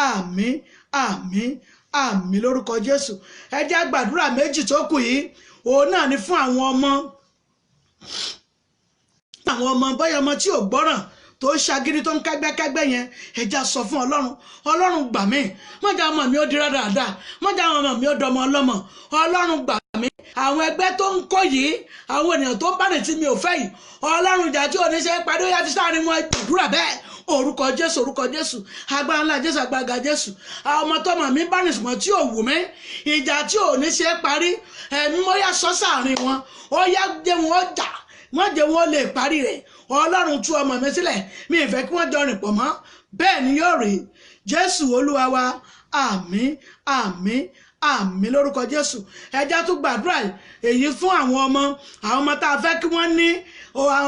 àmín àmín àmín lórúkọ Jésù. ẹ jẹ́ gbàdúrà méjì tó kù yìí òun náà ni fún àwọn ọmọ bóyá ọmọ tí ò gbọ́ràn tó ń ṣagídí tó ń kẹ́gbẹ́kẹ́gbẹ́ yẹn ẹja sọ fún Ọlọ́run gbà mí mọ́jà ọmọ mi ó di rádaràda mọ́jà ọmọ mi ó dọmọ ọlọ́mọ Ọlọ́run gbà mí àwọn ẹgbẹ́ tó ń kó yìí àwọn ènìyàn tó ń bá ní tí mi ò fẹ́ yìí Ọlọ́run ìjà tí oníṣẹ́ pàdé ó yá fi sáà ní wọn gbàdúrà bẹ́ẹ̀ orúkọ Jésù agbára ńlá Jésù agbára Jésù àwọn ọmọ tọmọ mi bá ní ṣùgbọ́n tí ò wù mí ìjà tí oníṣẹ́ parí ẹ̀mí mo yá sọ sáàrin wọn ó yá jẹ́ wọn ó jà wọ́n jẹ́ wọn lè parí rẹ̀ Ọlọ́run tú ọmọ mi sílẹ̀ mi ìfẹ́ kí wọ́n jọ rìn pọ̀ mọ́ bẹ́ẹ̀ ni yóò rí Jésù Olúwa wa àmín àmín àmín lórúkọ Jésù. ẹjá tún gbàdúrà èyí fún àwọn ọmọ tá a fẹ́ kí wọ́n ní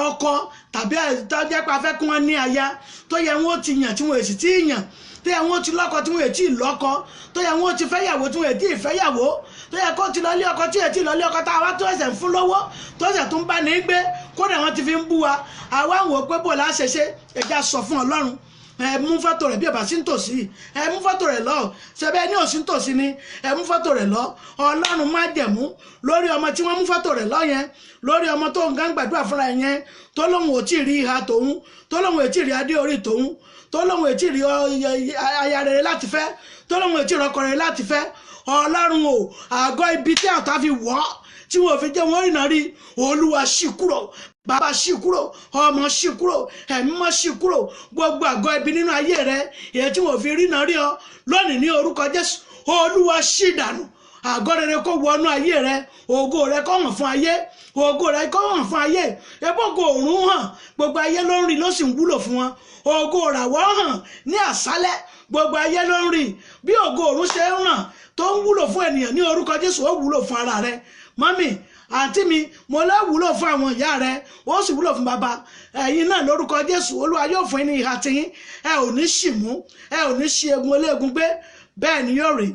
ọkọ tàbí àtọ́jẹ́ pé a fẹ́ kí wọ́n ní aya tó yẹ wọ́n ti yàn tí wọ́n èsì tí yàn tó yẹ wọ́n ti lọ́kọ tí wọ́n ètí lọ́kọ tó yẹ wọ́n ti fẹ́yàwó tí wọ́n ètí ìfẹ́yàwó tó yẹ kó ti lọ́lé ọkọ tí ètí lọ́lé ọkọ tá a wá tó ẹsẹ̀ ń fún lówó tó ẹsẹ̀ tó ń bá ní gbé kódà wọ́n ti fi ń bú wa àwa ń wò pé bò láṣẹṣe ẹja sọ fún Ọlọ́run ẹ mú fọ́tò rẹ̀ bí ọba sí ń tòsí ẹ mú fọ́tò rẹ̀ lọ ṣẹbẹ́ ní òsín tòsí ni ẹ mú fọ́tò rẹ̀ lọ Ọlọ́run má jẹ̀mú lórí ọmọ tí wọ́n mú fọ́tò rẹ̀ lọ yẹn lórí ọmọ tó ń gán gbàdúrà fúnra yẹn tó lóun ò tí ì rí ìhà tòun tó lóun ò tí ì rí adé orí tòun tó lóun ò tí ì rí aya rere láti fẹ́ tó lóun ò tí ì rọkọ rere láti fẹ́ Ọlọ́run o àgọ́ ibi tí àtọ́ fi wọ́ tí wọ́n fi jẹ́ wọ́n rìnà rí Olúwa ṣì kúrò bàbá ṣì kúrò ọmọ ṣì kúrò ẹ̀mí mọ́ ṣì kúrò gbogbo àgọ́ ibi nínú ayé rẹ èyí tí wọ́n fi rìnà rí ọ lónìí ní orúkọ Jésù Olúwa ṣì dànù àgọ́ rere kó wọnú ayé rẹ ògo rẹ kó hàn fún ayé ògo rẹ kó hàn fún ayé ebógo òórùn hàn gbogbo ayé ló ń rí ló sì ń wúlò fún wọn ògo ràwọ̀ hàn ní àṣálẹ́ gbogbo ayé ló ń rí bí ògo òórùn ṣe ń ràn tó ń wúlò fún ènìyàn ní orúkọ Jésù ó wúlò fún ara rẹ mọ́mì àǹtí mi mo lè wúlò fún àwọn ìyá rẹ ó sì wúlò fún bàbá ẹ̀yin náà lórúkọ Jésù Olúwa yóò fún yín ní ìhà tiyín ẹ ò ní ṣì mú ẹ ò ní ṣi egun ológun gbé bẹ́ẹ̀ ni yóò rí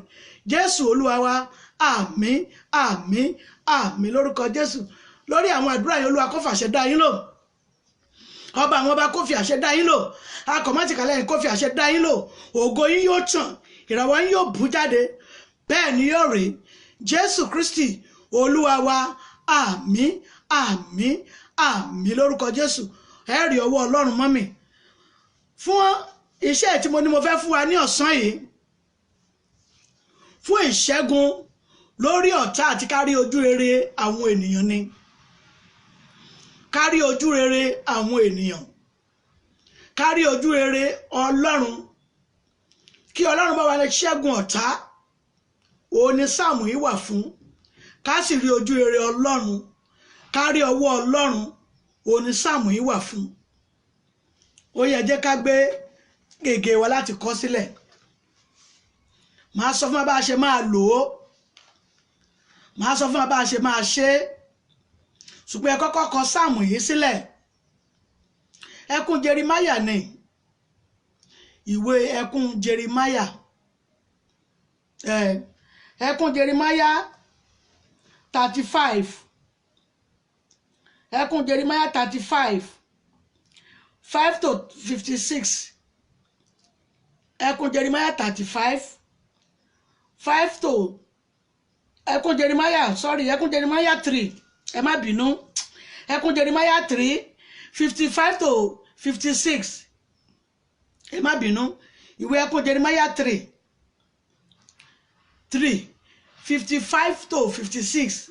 Jésù Olúwa wa àmín àmín àmín lórúkọ Jésù lórí àwọn àdúrà yìí Olúwa kó fàṣẹ dá yín lò ọba àwọn ọba kó fi àṣẹ dá yín lò akọ̀mọ́tìkálẹ̀ yín kó fi àṣẹ dá yín lò ògo yín yóò tàn ìràwọ̀ yín yóò bú jáde bẹ́ẹ̀ ni yóò rí Jésù Kristi Olúwa wa àmín àmín àmín lórúkọ Jésù ẹ rí ọwọ́ Ọlọ́run mọ́ mi fún iṣẹ́ tí mo ní mo fẹ́ fún wa ní ọ̀sán yìí fún ìṣẹ́gun lórí ọ̀tá àti kárí ojú rere àwọn ènìyàn ni kárí ojú rere àwọn ènìyàn kárí ojú rere Ọlọ́run kí Ọlọ́run bá wa lè ṣẹ́gun ọ̀tá òun ni sáàmù yìí wà fún ká sì rí ojú rere Ọlọ́run kárí ọwọ́ Ọlọ́run òun ni sáàmù yìí wà fún ó yẹ jẹ́ ká gbé gègé wa láti kọ sílẹ̀ màá sọ fún wa bá a ṣe máa lò ó màá sọ fún wa bá a ṣe máa ṣe é ṣùgbọ́n ẹ kọ́kọ́ kọ sáàmù yìí sílẹ̀ ẹkún Jeremáyà ni ìwé ẹkún Jeremáyà ẹkún Jeremáyà 35 ẹkún Jeremáyà 35 5 to 56 ẹkún Jeremáyà 35 5 to ẹkún Jeremáyà ẹkún Jeremáyà 3 ẹ má bínú ẹkún Jeremáyà 3 55 to 56 ẹ má bínú ìwé ẹkún Jeremáyà 3 55 to 56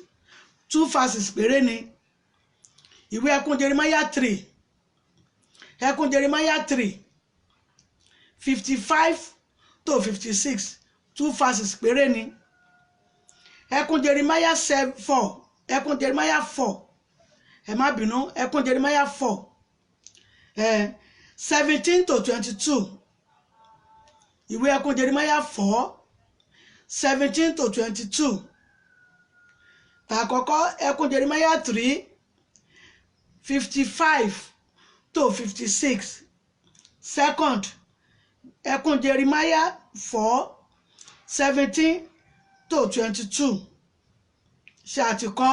2 verses péré ni ìwé ẹkún Jeremáyà 3 ẹkún Jeremáyà 3 55 to 56 2 verses péré ni ẹkún Jeremáyà 4 ẹkún Jeremáyà 4 ẹ má bínú ẹkún Jeremáyà 4 17 to 22 ìwé ẹkún Jeremáyà 4 17 to 22 tàkọ́kọ́ ẹkún Jeremáyà 3 55 to 56 second ẹkún Jeremiah 4:17-22 ṣe àti kọ.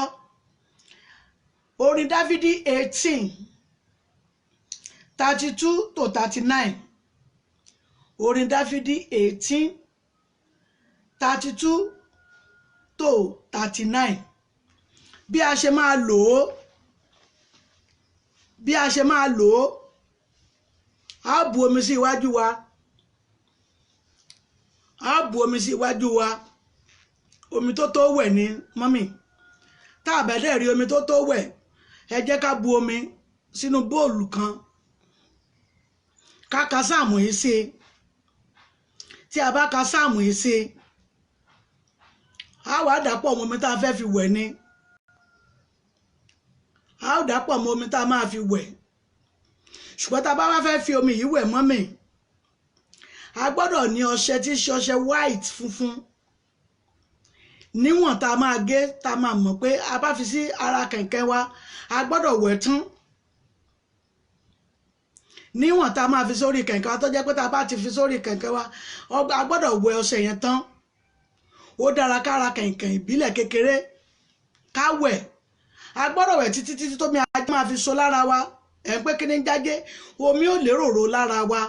Orin Dáfídì 18:32-39 orin Dáfídì 18:32-39 bí a ṣe máa lò ó a bu omi sí iwájú wa omi tó tó wẹ̀ ní mọ́mì tá a bá dẹ̀ rí omi tó tó wẹ̀ ẹ jẹ́ ká bu omi sínú bóòlù kan ká ka sáàmù yìí sí tí a bá ka sáàmù yìí sí a wá dàpọ̀ mọ́ omi tá a fẹ́ fi wẹ̀ ni a ó dàpọ̀ mọ́ omi tá a máa fi wẹ̀ ṣùgbọ́n tá a bá wá fẹ́ fi omi yìí wẹ̀ mọ́mì a gbọ́dọ̀ ní ọṣẹ tí ṣe ọṣẹ white funfun níwọ̀n tá a máa gé tá a máa mọ̀ pé a bá fi sí ara kẹ̀kẹ́ wa a gbọ́dọ̀ wẹ̀ tán níwọ̀n tá a máa fi sórí kẹ̀kẹ́ wa tó jẹ́ pé tá a bá ti fi sórí kẹ̀kẹ́ wa a gbọ́dọ̀ wẹ̀ ọṣẹ yẹn tán ó dára kára kẹ̀kẹ́ ìbílẹ̀ kékeré ká wẹ̀ a gbọ́dọ̀ wẹ̀ títí tómi ajá máa fi so lára wa ẹ̀ ń pé kí ni jáde omi ò léròrò lára wa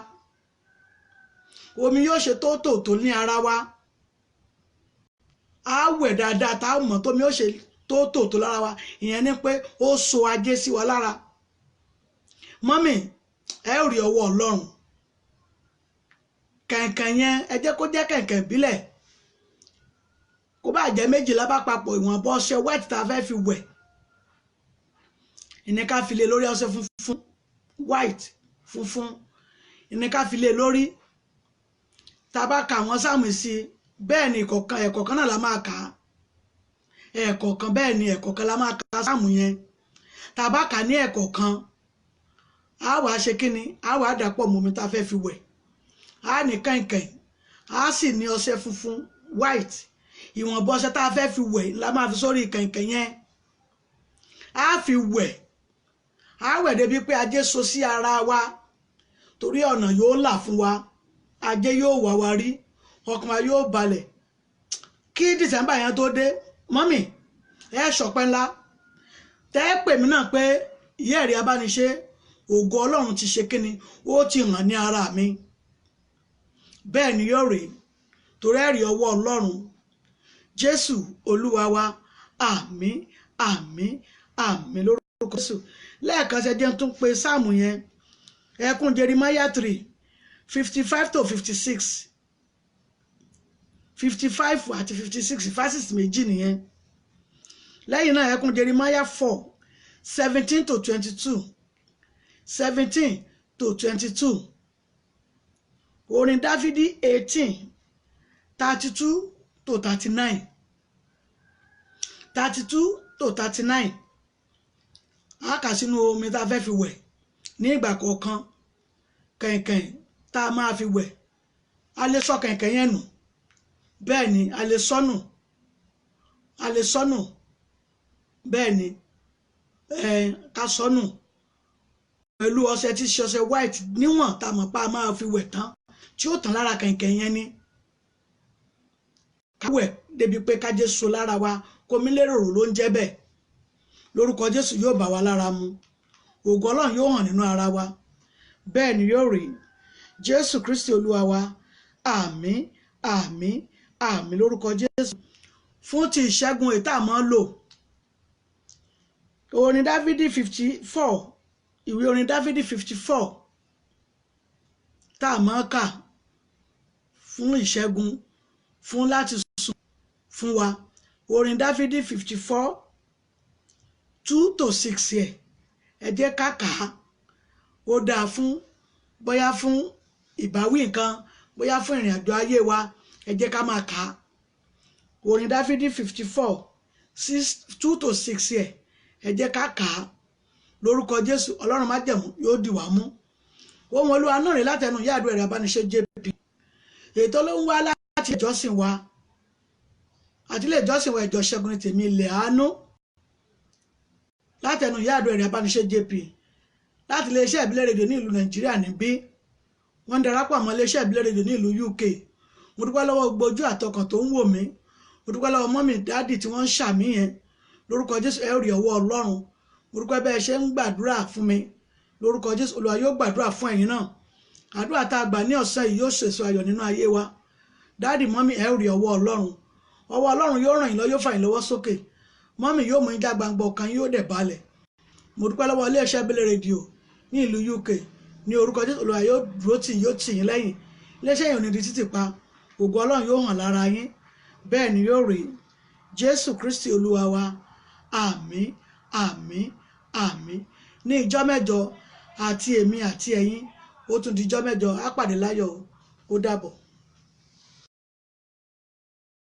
omi yóò ṣe tó ní ara wa a wẹ̀ dáadáa tá a mọ̀ tómi ó ṣe tó lára wa ìyẹn ni pé ó so ajé sí wa lára mọ́mì ẹ rí ọwọ́ Ọlọ́run kẹ̀kẹ́ yẹn ẹ jẹ́ kó jẹ́ kẹ̀kẹ́ ìbílẹ̀ kó bá jẹ́ méjìlá bá papọ̀ ìwọ̀nba ọṣẹ white tá a fẹ́ fi wẹ̀ ìní ká fi lé lórí ọṣẹ funfun white funfun ìní ká fi lé lórí tá a bá ka àwọn sáàmù sí bẹ́ẹ̀ ni ẹ̀kọ̀ọ̀kan náà la máa kà á ẹ̀kọ̀ọ̀kan bẹ́ẹ̀ ni ẹ̀kọ̀ọ̀kan la máa kà á sáàmù yẹn tá a bá kà ní ẹ̀kọ̀ọ̀kan a wàá ṣe kíni a wàá dàpọ̀ mọ́ omi tá a fẹ́ fi wẹ̀ a ní kẹ̀kẹ́ a sì ní ọṣẹ funfun white ìwọ̀nba ọṣẹ tá a fẹ́ fi wẹ̀ la máa fi sórí kẹ̀kẹ́ yẹn a fi wẹ̀ a wẹ̀ débi pé ajé so sí ara wa torí ọ̀nà yóò là fún wa ajé yóò wá wa rí ọkàn wa yóò balẹ̀ kí December yẹn tó dé mọ́mì ẹ ṣọpẹ́ ńlá tẹ́ ẹ pè mí náà pé ìyá ẹ̀rí abániṣe ògo Ọlọ́run ti ṣe kíni ó ti hàn ní ara mi bẹ́ẹ̀ ni yóò rèé torí ẹ̀rí ọwọ́ Ọlọ́run Jésù Olúwa wa àmín àmín àmín lórúkọ Jésù lẹ́ẹ̀kan ṣe jẹ́ tún pé sáàmù yẹn ẹkún Jeremiah 3:55-56 55 àti 56 verses méjì nìyẹn lẹ́yìn náà ẹkún Jeremiah 4:17-22 17-22 orin Dáfídì 18:32-39 32-39 a kà sínú omi tá a fẹ́ fi wẹ̀ ní ìgbà kọ̀ọ̀kan kẹ̀kẹ́ tá a máa fi wẹ̀ a lè sọ kẹ̀kẹ́ yẹn nù bẹ́ẹ̀ ni a lè sọnù bẹ́ẹ̀ ni ká sọnù pẹ̀lú ọṣẹ tí ṣe ọṣẹ white níwọ̀n tá a mọ̀ pa a máa fi wẹ̀ tán tí ó tàn lára kẹ̀kẹ́ yẹn ni ká wẹ̀ débi pé kájé so lára wa komi lérò ló ń jẹ́ bẹ́ẹ̀ lórúkọ Jésù yóò bá wa lára mu ògo Ọlọ́run yóò hàn nínú ara wa bẹ́ẹ̀ ni yóò rí Jésù Kristi Olúwa wa àmín àmín àmín lórúkọ Jésù fún ti ìṣẹ́gun ètà mọ́ lò orin Dáfídì 54 ìwé orin Dáfídì 54 tá a mọ́ kà fún ìṣẹ́gun fún láti sùn fún wa orin Dáfídì 54 2-6 yẹ ẹ jẹ́ ká kà á ó dáa fún bóyá fún ìbáwí nǹkan bóyá fún ìrìn àjò ayé wa ẹ jẹ́ ká máa kà á orin Dáfídì 54 2-6 yẹ ẹ jẹ́ ká kà á lórúkọ Jésù Ọlọ́run májẹ̀mú yóò dì wá mú ohun Olúwa náà rè látẹnu ìyá àdúrà rẹ̀ abániṣe JP ètò ló ń wá láti ìjọsìn wa àti ilé ìjọsìn wa ìjọ Ṣẹ́gun ní tèmi ilẹ̀ àánú látẹnu ìyá àdúrà rẹ̀ abániṣe JP láti iléeṣẹ́ ìbílẹ̀ rédíò ní ìlú Nàìjíríà níbí wọ́n ń darapọ̀ mọ́ iléeṣẹ́ ìbílẹ̀ rédíò ní ìlú UK. Mo dúpẹ́ lọ́wọ́ gbogbo ojú àtọkàn tó ń wò mí. Mo dúpẹ́ lọ́wọ́ mọ́mì dáàdì tí wọ́n ń ṣàmì yẹn. Lórúkọ Jésù ẹ ó rí ọwọ́ Ọlọ́run. Mo dúpẹ́ bẹ́ẹ̀ ṣe ń gbàdúrà fún mi. Lórúkọ Jésù Olúwa yóò gbàdúrà fún ẹ̀yin náà. Àdúrà tá a gbà ní ọ̀sán yìí yóò ṣèso ayọ̀ nínú ayé wa. Dáàdì mọ́mì ẹ ó rí ọwọ́ Ọlọ́run. Ọwọ́ Ọlọ́run yóò ràn yín lọ, yóò fà yín lọ́wọ́ sókè. Mọ́mì yóò mú yín já gbangba, ọkàn yín yóò dẹ̀ balẹ̀. Mo dúpẹ́ lọ́wọ́ iléeṣẹ́ ìbílẹ̀ rédíò ní ìlú UK. Ní orúkọ Jésù Olúwa yóò dúró tì yóò tì yín lẹ́yìn. Iléeṣẹ́ yìí ò ní di títì pa. Ògo Ọlọ́run yóò hàn lára yín. Bẹ́ẹ̀ ni yóò rí. Jésù Kristi Olúwa wa. Àmín, àmín, àmín. Ní ìjọ́ mẹ́jọ àti èmi àti ẹ̀yin ó tún di ìjọ́ mẹ́jọ. Á pàdé láyọ̀. Ó dàbọ̀.